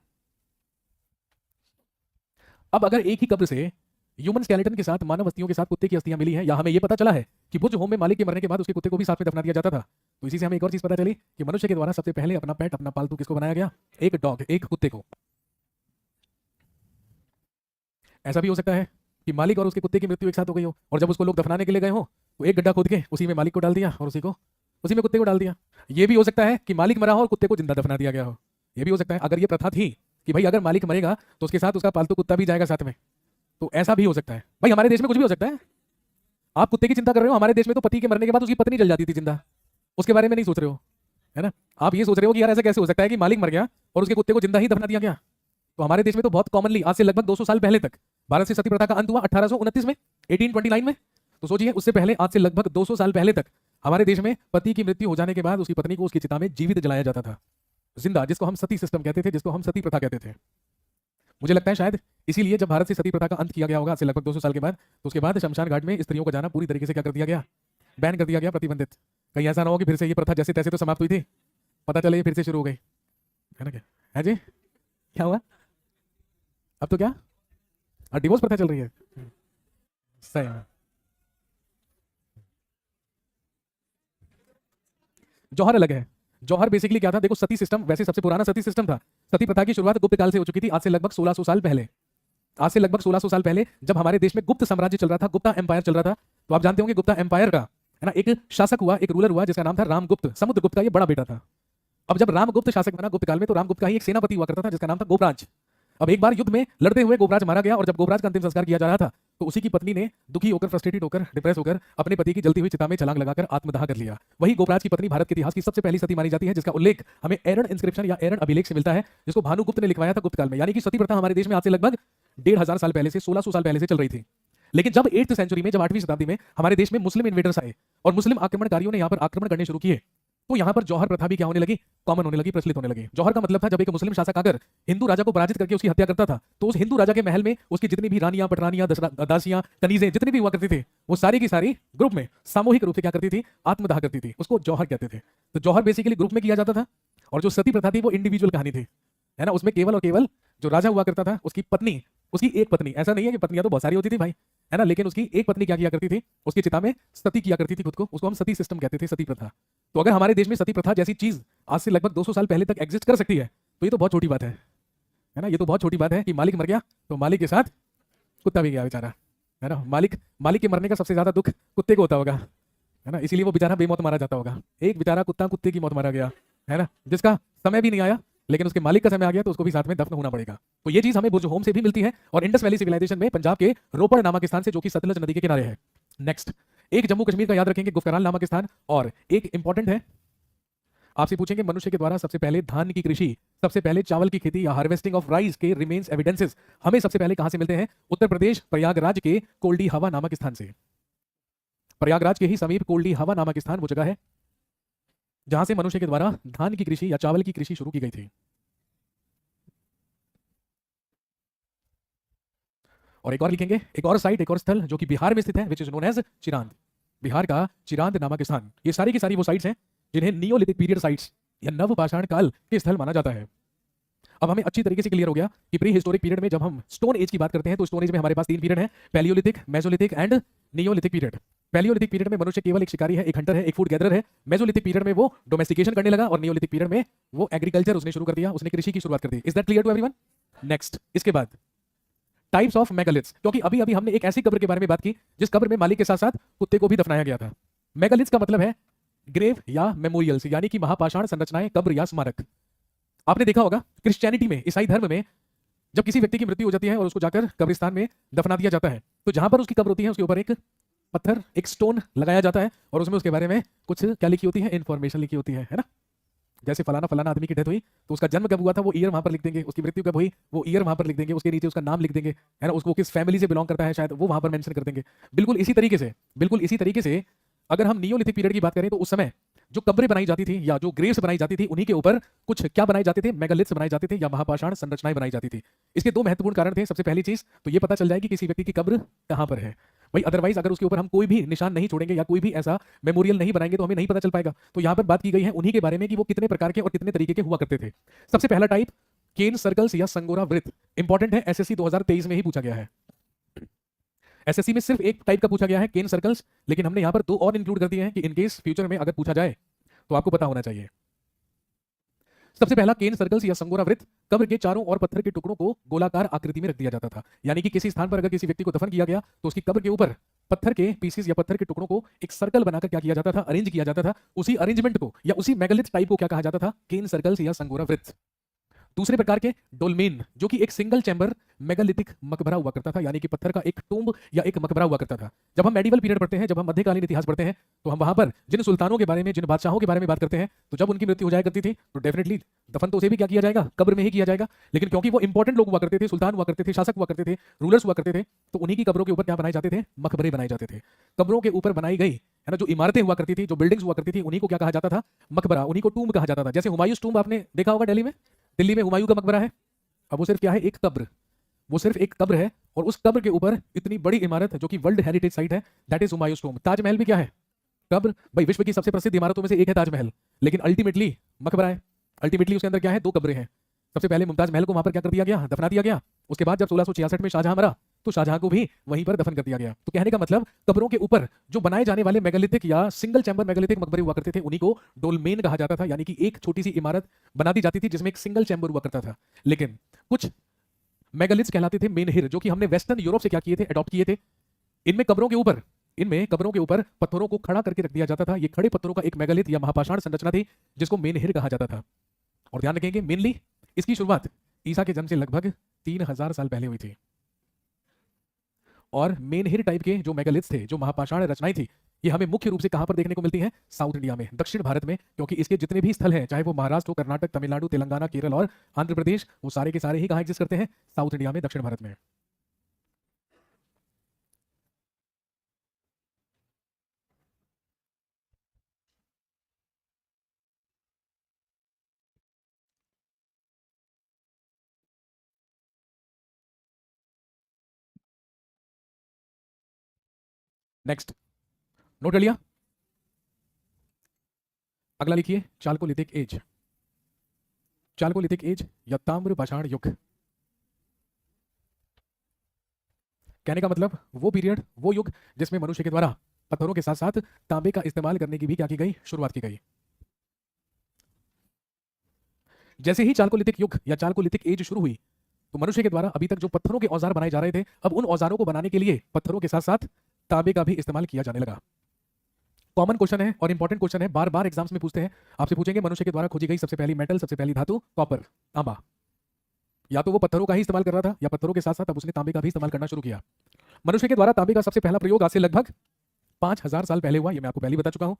अब अगर एक ही कब्र से ह्यूमन स्केलेटन के साथ मानव अस्थियों के साथ कुत्ते की अस्थियां मिली हैं, या हमें यह पता चला है कि बुर्ज होम में मालिक के मरने के बाद उसके कुत्ते को भी साथ में दफना दिया जाता था, तो इसी से हमें एक और चीज पता चली कि मनुष्य के द्वारा सबसे पहले अपना पेट, अपना पालतू किसको बनाया गया, एक डॉग, एक कुत्ते को। ऐसा भी हो सकता है कि मालिक और उसके कुत्ते की मृत्यु एक साथ हो गई हो और जब उसको लोग दफनाने के लिए गए हो तो एक गड्ढा खोद के उसी में मालिक को डाल दिया और उसी में कुत्ते को डाल दिया। यह भी हो सकता है कि मालिक मरा हो और कुत्ते को जिंदा दफना दिया गया हो। यह भी हो सकता है अगर यह प्रथा थी कि भाई अगर मालिक मरेगा तो उसके साथ उसका पालतू कुत्ता भी जाएगा साथ में, तो ऐसा भी हो सकता है। भाई हमारे देश में कुछ भी हो सकता है। आप कुत्ते की चिंता कर रहे हो, हमारे देश में तो पति के मरने के बाद उसकी पत्नी जल जाती थी जिंदा, उसके बारे में नहीं सोच रहे हो, है ना। आप ये सोच रहे हो कि यार ऐसा कैसे हो सकता है कि मालिक मर गया और उसके कुत्ते को जिंदा ही दफना दिया गया। तो हमारे देश में तो बहुत कॉमनली आज से लगभग 200 साल पहले तक भारत से सती प्रथा का अंत हुआ 1829 में, 1829 में। तो सोचिए उससे पहले आज से लगभग 200 साल पहले तक हमारे देश में पति की मृत्यु हो जाने के बाद उसकी पत्नी को उसकी चिता में जीवित जलाया जाता था, जिंदा, जिसको हम सती सिस्टम कहते थे, जिसको हम सती प्रथा कहते थे। मुझे लगता है शायद इसीलिए जब भारत से सती प्रथा का अंत किया गया होगा आज से लगभग 200 साल के बाद, तो उसके बाद शमशान घाट में स्त्रियों का जाना पूरी तरीके से क्या कर दिया गया, बैन कर दिया गया, प्रतिबंधित। कहीं ऐसा ना हो कि फिर से ये प्रथा जैसे तैसे तो समाप्त हुई थी, पता चले ये फिर से शुरू हो गई, है ना। क्या है जी, क्या हुआ अब तो क्या डिवोर्स प्रथा चल रही है, सही है। जौहर अलग है। जौहर बेसिकली क्या था, देखो सती सिस्टम वैसे सबसे पुराना सती सिस्टम था। सती प्रथा की शुरुआत गुप्त काल से हो चुकी थी, आज से लगभग 1600 साल पहले। आज से लगभग 1600 साल पहले जब हमारे देश में गुप्त साम्राज्य चल रहा था, गुप्ता एम्पायर चल रहा था, तो आप जानते होंगे गुप्ता एम्पायर का, है ना, एक शासक हुआ, एक रूलर हुआ जिसका नाम था रामगुप्त। समुद्रगुप्त का ये बड़ा बेटा था। अब जब रामगुप्त शासक बना गुप्त काल में, तो रामगुप्त का ही एक सेनापति हुआ करता था जिसका नाम था गोपराज। अब एक बार युद्ध में लड़ते हुए गोपराज मारा गया और जब गोपराज का अंतिम संस्कार किया जा रहा था तो उसी की पत्नी ने दुखी होकर, फ्रस्ट्रेटेड होकर, डिप्रेस होकर अपने पति की जलती हुई चिता में छलांग लगाकर आत्मदाह कर लिया। वही गोपराज की पत्नी भारत के इतिहास की सबसे पहली सती मानी जाती है, जिसका उल्लेख हमें एरन इंस्क्रिप्शन या एरन अभिलेख से मिलता है, जिसको भानुगुप्त ने लिखवाया था गुप्त काल में। यानी कि सती प्रथा हमारे देश में आज से लगभग 1500 साल पहले से, 1600 साल पहले से चल रही थी। लेकिन जब 8th सेंचुरी में, जब 8वीं शताब्दी में हमारे देश में मुस्लिम इन्वेडर्स आए और मुस्लिम आक्रमणकारियों ने यहाँ पर आक्रमण करने शुरू किए, तो यहाँ पर जौहर प्रथा भी क्या होने लगी, कॉमन होने लगी, प्रचलित होने लगी। जौहर का मतलब था जब एक मुस्लिम शासक आकर हिंदू राजा को पराजित करके उसकी हत्या करता था, तो उस हिंदू राजा के महल में उसकी जितनी भी रानियां, पटरानियां, दासियां, कनीजें जितनी भी हुआ करती थी, वो सारी की सारी ग्रुप में सामूहिक रूप से क्या करती थी, आत्मदाह करती थी। उसको जौहर कहते थे। तो जौहर बेसिकली ग्रुप में किया जाता था और जो सती प्रथा थी वो इंडिविजुअल कहानी थी, है ना। उसमें केवल और केवल जो राजा हुआ करता था उसकी पत्नी, उसकी एक पत्नी, ऐसा नहीं है कि पत्नियां तो बहुत सारी होती थी भाई, है ना, लेकिन उसकी एक पत्नी क्या किया करती थी, उसकी चिता में सती किया करती थी खुद को, उसको हम सती सिस्टम कहते थे, सती प्रथा। तो अगर हमारे देश में सती प्रथा जैसी चीज आज से लगभग 200 साल पहले तक एग्जिस्ट कर सकती है तो ये तो बहुत छोटी बात है ना, ये तो बहुत छोटी बात है कि मालिक मर गया तो मालिक के साथ कुत्ता भी गया बेचारा, है ना। मालिक मालिक के मरने का सबसे ज्यादा दुख कुत्ते को होता होगा, है ना, इसीलिए वो बेचारा बेमौत मारा जाता होगा। एक बेचारा कुत्ता कुत्ते की मौत मारा गया, है ना, जिसका समय भी नहीं आया लेकिन उसके मालिक का समय आ गया तो उसको भी साथ में दफन होना पड़ेगा। तो ये चीज हमें बुर्ज होम से भी मिलती है और इंडस वैली सिविलाइजेशन में पंजाब के रोपड़ नामक स्थान से, जो कि सतलज नदी के किनारे है। नेक्स्ट, एक जम्मू कश्मीर का याद रखेंगे, गुफकराल नामक स्थान, और एक इंपॉर्टेंट है, आपसे पूछेंगे मनुष्य के द्वारा सबसे पहले धान की कृषि, सबसे पहले चावल की खेती या हार्वेस्टिंग ऑफ राइस के रिमेन्स एविडेंसेस हमें सबसे पहले कहां से मिलते हैं? उत्तर प्रदेश प्रयागराज के कोल्डी हवा नामक स्थान से। प्रयागराज के ही समीप कोल्डी हवा नामक स्थान वो जगह है जहां से मनुष्य के द्वारा धान की कृषि या चावल की कृषि शुरू की गई थी। और एक और लिखेंगे, एक और साइट, एक और स्थल जो कि बिहार में स्थित है, which is known as Chirand. Bihar का चिरांद नामक स्थान, ये सारी की सारी वो साइट्स हैं जिन्हें नियोलिथिक पीरियड साइट्स या नव पाषाण काल के स्थल माना जाता है। अब हमें अच्छी तरीके से क्लियर हो गया कि प्री हिस्टोरिक पीरियड में जब हम स्टोन एज की बात करते हैं तो स्टोन एज में हमारे पास 3 पीरियड है, Palaeolithic, Mesolithic and Neolithic period. Palaeolithic period में मनुष्य केवल एक शिकारी है, एक हंटर है, एक फूड गैदरर है। मेसोलिथिक पीरियड में वो डोमेस्टिकेशन करने लगा और नियोलिथिक पीरियड में वो एग्रीकल्चर उसने शुरू कर दिया, उसने कृषि की शुरुआत कर दी। Is that clear to everyone? Next, इसके बाद टाइप्स ऑफ मेगालिथ्स, क्योंकि अभी अभी हमने एक ऐसी कब्र के बारे में बात की जिस कब्र में मालिक के साथ साथ कुत्ते को भी दफनाया गया था। मेगालिथ्स का मतलब है ग्रेव या मेमोरियल्स, यानी कि महापाषाण संरचनाएं, कब्र या स्मारक। आपने देखा होगा क्रिश्चियनिटी में, ईसाई धर्म में, जब किसी व्यक्ति की मृत्यु हो जाती है और उसको जाकर कब्रिस्तान में दफना दिया जाता है तो जहां पर उसकी कब्र होती है उसके ऊपर एक पत्थर, एक स्टोन लगाया जाता है और उसमें उसके बारे में कुछ क्या लिखी होती है? इंफॉर्मेशन लिखी होती है ना। जैसे फलाना फलाना आदमी की डेथ हुई तो उसका जन्म कब हुआ था वो ईयर वहां पर लिख देंगे, उसकी मृत्यु कब हुई वो ईयर वहां पर लिख देंगे, उसके नीचे उसका नाम लिख देंगे, है ना, उसको किस फैमिली से बिलोंग करता है शायद वो वहां पर मेंशन कर देंगे। बिल्कुल इसी तरीके से अगर हम नियोलिथिक पीरियड की बात करें तो उस समय जो कब्रें बनाई जाती थी या जो ग्रेव्स बनाई जाती थी उन्हीं के ऊपर कुछ क्या बनाए जाते थे? मेगालिथ्स बनाए जाते थे या महापाषाण संरचनाएं बनाई जाती थी। इसके 2 महत्वपूर्ण कारण थे। सबसे पहली चीज तो ये पता चल जाएगी किसी व्यक्ति की कब्र कहां पर है भाई, अदरवाइज अगर उसके ऊपर हम कोई भी निशान नहीं छोड़ेंगे या कोई भी ऐसा मेमोरियल नहीं बनाएंगे तो हमें नहीं पता चल पाएगा। तो यहां पर बात की गई है उन्हीं के बारे में कि वो कितने प्रकार के और कितने तरीके के हुआ करते थे। सबसे पहला टाइप केन सर्कल्स या संगोरा वृत्त, इंपॉर्टेंट है, एसएससी 2023 में ही पूछा गया है। एसएससी में सिर्फ एक टाइप का पूछा गया है, केन सर्कल्स, लेकिन हमने यहां पर 2 और इंक्लूड कर दिए हैं कि इनकेस फ्यूचर में अगर पूछा जाए तो आपको पता होना चाहिए। सबसे पहला केन सर्कल्स या संगोरा वृत्त, कब्र के चारों ओर पत्थर के टुकड़ों को गोलाकार आकृति में रख दिया जाता था, यानी कि किसी स्थान पर अगर किसी व्यक्ति को दफन किया गया तो उसकी कब्र के ऊपर पत्थर के पीसेस या पत्थर के टुकड़ों को एक सर्कल बनाकर क्या किया जाता था? अरेंज किया जाता था। उसी अरेंजमेंट को या उसी मेगालिथ टाइप को क्या कहा जाता था? केन सर्कल्स या संगोरा वृत्त। दूसरे प्रकार के डोलमेन, जो कि एक सिंगल चैम्बर मेगालिथिक मकबरा हुआ करता था, यानी कि पत्थर का एक टूम्ब या एक मकबरा हुआ करता था। जब हम मेडिवल पीरियड पढ़ते हैं, जब हम मध्यकालीन इतिहास पढ़ते हैं तो हम वहां पर जिन सुल्तानों के बारे में, जिन बादशाहों के बारे में बात करते हैं तो जब उनकी मृत्यु हो जाया करती थी तो डेफिनेटली दफन तो उसे भी क्या किया जाएगा? कब्र में ही किया जाएगा। लेकिन क्योंकि वो इंपॉर्टेंट लोग हुआ करते थे, सुल्तान हुआ करते थे, शासक हुआ करते थे, रूलर्स हुआ करते थे, तो उन्हीं की कब्रों के ऊपर क्या बनाए जाते थे? मकबरे बनाए जाते थे। कब्रों के ऊपर बनाई गई, है ना, जो इमारतें हुआ करती थी, जो बिल्डिंग्स हुआ करती थी, उन्हीं को क्या कहा जाता था? मकबरा, उन्हीं को टूम्ब कहा जाता था। जैसे हुमायूं टूम्ब आपने देखा होगा दिल्ली में, दिल्ली में हुमायूं का मकबरा है। अब वो सिर्फ क्या है? एक कब्र, वो सिर्फ एक कब्र है और उस कब्र के ऊपर इतनी बड़ी इमारत जो कि वर्ल्ड हेरिटेज साइट है, that is Humayun tomb. Taj Mahal भी क्या है? कब्र। भाई विश्व की सबसे प्रसिद्ध इमारतों में से एक है ताजमहल, लेकिन अल्टीमेटली मकबरा है। अल्टीमेटली उसके अंदर क्या है? 2 कब्रें हैं। सबसे पहले मुमताज महल को वहां पर क्या कर दिया गया? दफना दिया गया। उसके बाद जब 1666 में शाहजहां मरा तो शाहजहां को भी वहीं पर दफन कर दिया गया। तो कहने का मतलब कब्रों के ऊपर जो बनाए जाने वाले मेगालिथिक या सिंगल चैम्बर मेगालिथिक मकबरे हुआ करते थे उन्हीं को डोलमेन कहा जाता था, यानी कि एक छोटी सी इमारत बना दी जाती थी जिसमें एक सिंगल चैम्बर हुआ करता था। लेकिन कुछ मेगालिथ्स कहलाते थे मेनहिर, जो कि हमने वेस्टर्न यूरोप से क्या किए थे? अडॉप्ट किए थे। इनमें कब्रों के ऊपर पत्थरों को खड़ा करके रख दिया जाता था। ये खड़े पत्थरों का एक मेगालिथ या महापाषाण संरचना थी जिसको मेनहिर कहा जाता था। और ध्यान रखेंगे मेनली इसकी शुरुआत ईसा के जन्म से लगभग 3000 साल पहले हुई थी। और मेनहिर टाइप के जो मेगालिथ्स थे, जो महापाषाण रचनाएं थी, ये हमें मुख्य रूप से कहां पर देखने को मिलती हैं? साउथ इंडिया में, दक्षिण भारत में, क्योंकि इसके जितने भी स्थल हैं, चाहे वो महाराष्ट्र हो, कर्नाटक, तमिलनाडु, तेलंगाना, केरल और आंध्र प्रदेश, वो सारे के सारे ही कहां एग्जिस्ट करते हैं? साउथ इंडिया में, दक्षिण भारत में। नेक्स्ट, नोट कर लिया? अगला लिखिए चाल्कोलिथिक एज। चाल्कोलिथिक एज या ताम्र पाषाण युग। कहने का मतलब वो पीरियड, वो युग जिसमें मनुष्य के द्वारा पत्थरों के साथ साथ तांबे का इस्तेमाल करने की भी क्या की गई, शुरुआत की गई। जैसे ही चालकोलिथिक युग या चालकोलिथिक एज शुरू हुई तो मनुष्य के द्वारा अभी तक जो पत्थरों के औजार बनाए जा रहे थे, अब उन औजारों को बनाने के लिए पत्थरों के साथ साथ तांबे का भी इस्तेमाल किया जाने लगा। कॉमन क्वेश्चन है और इंपॉर्टेंट क्वेश्चन है, बार बार एग्जाम्स में पूछते हैं, आपसे पूछेंगे मनुष्य के द्वारा खोजी गई सबसे पहली मेटल, सबसे पहली धातु कॉपर, तांबा। या तो वो पत्थरों का ही इस्तेमाल कर रहा था या पत्थरों के साथ साथ अब उसने तांबे का भी इस्तेमाल करना शुरू किया। मनुष्य के द्वारा तांबे का सबसे पहला प्रयोग आज से लगभग 5000 साल पहले हुआ, ये मैं आपको पहले बता चुका हूं।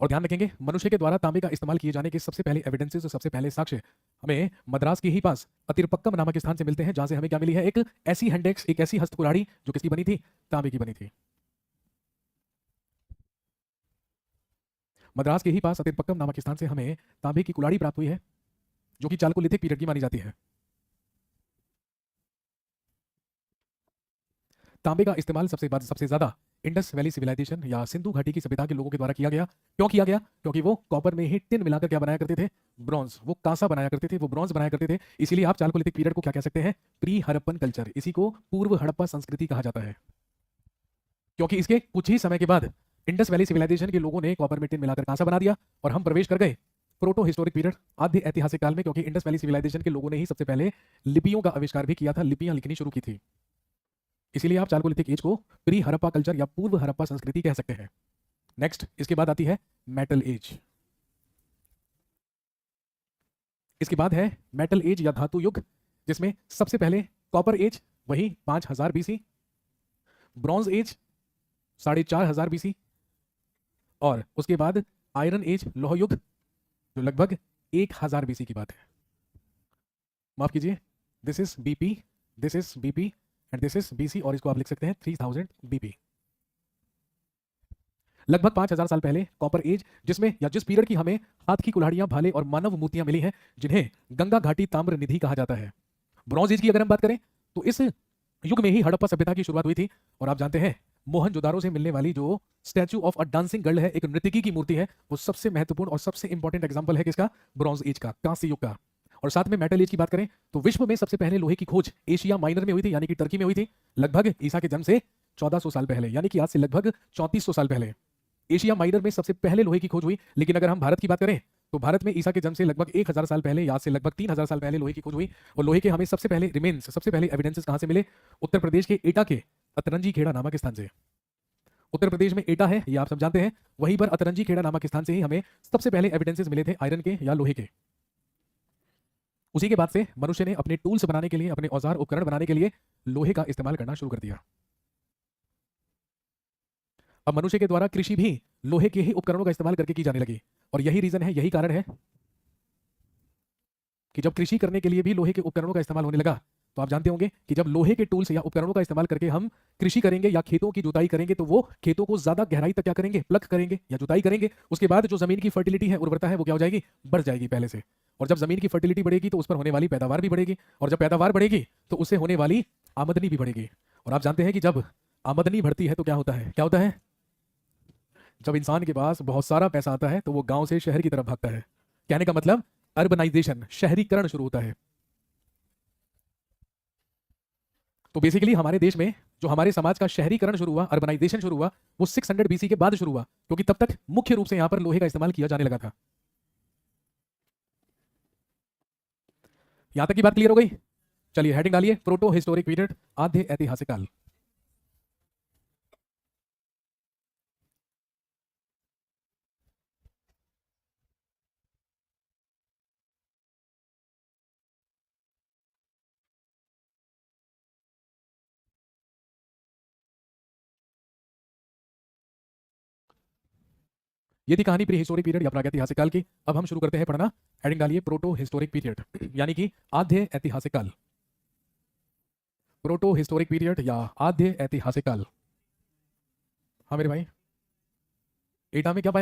और ध्यान रखेंगे मनुष्य के द्वारा तांबे का इस्तेमाल किए जाने के सबसे पहले एविडेंसेस और सबसे पहले साक्ष्य हमें मद्रास के ही पास अतिरपक्कम नामक स्थान से मिलते हैं, जहां से हमें क्या मिली है, एक ऐसी हैंडेक्स, एक ऐसी हस्तकुल्हाड़ी जो किसकी बनी थी, तांबे की बनी थी। मद्रास के ही पास अतिरपक्कम नामक स्थान से हमें तांबे की कुल्हाड़ी प्राप्त हुई है, जो कि चालकोलिथिक पीरियड की मानी जाती है। तांबे का इस्तेमाल सबसे ज्यादा इंडस वैली सिविलाइजेशन या सिंधु घाटी की सभ्यता के लोगों के द्वारा किया गया। क्यों किया गया? क्योंकि वो कॉपर में ही टिन मिलाकर क्या बनाया करते थे, ब्रॉन्ज, वो कांसा बनाया करते थे, वो ब्रॉन्ज बनाया करते थे। इसीलिए आप चालकोलिथिक पीरियड को क्या कह सकते हैं, प्री हड़प्पन कल्चर, इसी को पूर्व हड़प्पा संस्कृति कहा जाता है। क्योंकि इसके कुछ ही समय के बाद इंडस वैली सिविलाइजेशन के लोगों ने कॉपर में टिन मिलाकर कांसा बना दिया और हम प्रवेश कर गए प्रोटो हिस्टोरिक पीरियड, आद्य ऐतिहासिक काल में। क्योंकि इंडस वैली सिविलाइजेशन के लोगों ने ही सबसे पहले लिपियों का आविष्कार भी किया था, लिपियां लिखनी शुरू की थी। इसीलिए आप चालकोलिथिक एज को प्री हड़प्पा कल्चर या पूर्व हड़प्पा संस्कृति कह सकते हैं। नेक्स्ट, इसके बाद आती है मेटल एज। इसके बाद है मेटल एज या धातु युग, जिसमें सबसे पहले कॉपर एज वही 5000 बीसी, ब्रॉन्ज एज 4500 बीसी, और उसके बाद आयरन एज, लोह युग, जो लगभग 1000 बीसी की बात है। माफ कीजिए, this is BP, this is BP and this is BC, और इसको आप लिख सकते हैं 3000 बीपी। लगभग 5000 साल पहले कॉपर एज, जिसमें या जिस पीरियड की हमें हाथ की कुल्हाड़ियां, भाले और मानव मूर्तियां मिली हैं, जिन्हें गंगा घाटी ताम्र निधि कहा जाता है। ब्रॉन्ज एज की अगर हम बात करें तो इस युग में ही हड़प्पा सभ्यता की शुरुआत हुई थी। और आप जानते हैं मोहनजोदारो से मिलने वाली जो statue of a dancing girl है, एक नर्तकी की मूर्ति है, वो सबसे महत्वपूर्ण और सबसे इंपॉर्टेंट एग्जांपल है किसका, ब्रॉन्ज एज का, कांस्य युग का। और साथ में मेटल एज की बात करें तो विश्व में सबसे पहले लोहे की खोज एशिया माइनर में हुई थी, यानी कि टर्की में हुई थी, लगभग ईसा के जन्म से 1400 साल पहले, यानी कि आज से लगभग 3400 साल पहले एशिया माइनर में सबसे पहले लोहे की खोज हुई। लेकिन अगर हम भारत की बात करें तो भारत में ईसा के जन्म से लगभग 1000 साल पहले, आज से लगभग 3000 साल पहले लोहे की खोज हुई। और लोहे के हमें सबसे पहले रिमेन्स, सबसे पहले एविडेंसेस कहां से मिले, उत्तर प्रदेश के एटा के अतरंजी खेड़ा नामक स्थान से। उत्तर प्रदेश में एटा है, ये आप सब जानते हैं, वहीं पर अतरंजी खेड़ा नामक स्थान से ही हमें सबसे पहले एविडेंसेस मिले थे आयरन के या लोहे के। उसी के बाद से मनुष्य ने अपने टूल्स बनाने के लिए, अपने औजार उपकरण बनाने के लिए लोहे का इस्तेमाल करना शुरू कर दिया। अब मनुष्य के द्वारा कृषि भी लोहे के ही उपकरणों का इस्तेमाल करके की जाने लगी। और यही रीजन है, यही कारण है कि जब कृषि करने के लिए भी लोहे के उपकरणों का इस्तेमाल होने लगा, तो आप जानते होंगे कि जब लोहे के टूल्स या उपकरणों का इस्तेमाल करके हम कृषि करेंगे या खेतों की जुताई करेंगे, तो वो खेतों को ज्यादा गहराई तक क्या करेंगे, प्लग करेंगे या जुताई करेंगे। उसके बाद जो जमीन की फर्टिलिटी है, उर्वरता है, वो क्या हो जाएगी, बढ़ जाएगी पहले से। और जब जमीन की फर्टिलिटी बढ़ेगी तो उस पर होने वाली पैदावार भी बढ़ेगी, और जब पैदावार बढ़ेगी तो उससे होने वाली आमदनी भी बढ़ेगी। और आप जानते हैं कि जब आमदनी बढ़ती है तो क्या होता है, क्या होता है, जब इंसान के पास बहुत सारा पैसा आता है तो वो गांव से शहर की तरफ भागता है। कहने का मतलब अर्बनाइजेशन, शहरीकरण शुरू होता है। तो बेसिकली हमारे देश में जो हमारे समाज का शहरीकरण शुरू हुआ, अर्बनाइजेशन शुरू हुआ, वो 600 बीसी के बाद शुरू हुआ, क्योंकि तब तक मुख्य रूप से यहां पर लोहे का इस्तेमाल किया जाने लगा था। यहां तक की बात क्लियर हो गई? चलिए हेडिंग डालिए, प्रोटो हिस्टोरिक पीरियड, आद्य ऐतिहासिक काल। ये थी कहानी प्री हिस्टोरिक पीरियड या प्रागैतिहासिक काल की। अब हम शुरू करते हैं पढ़ना। हेडिंग डालिए, प्रोटो हिस्टोरिक पीरियड, यानी कि आद्य ऐतिहासिक काल। प्रोटो हिस्टोरिक पीरियड या आद्य ऐतिहासिक काल। हाँ मेरे भाई, एटा में क्या पाया?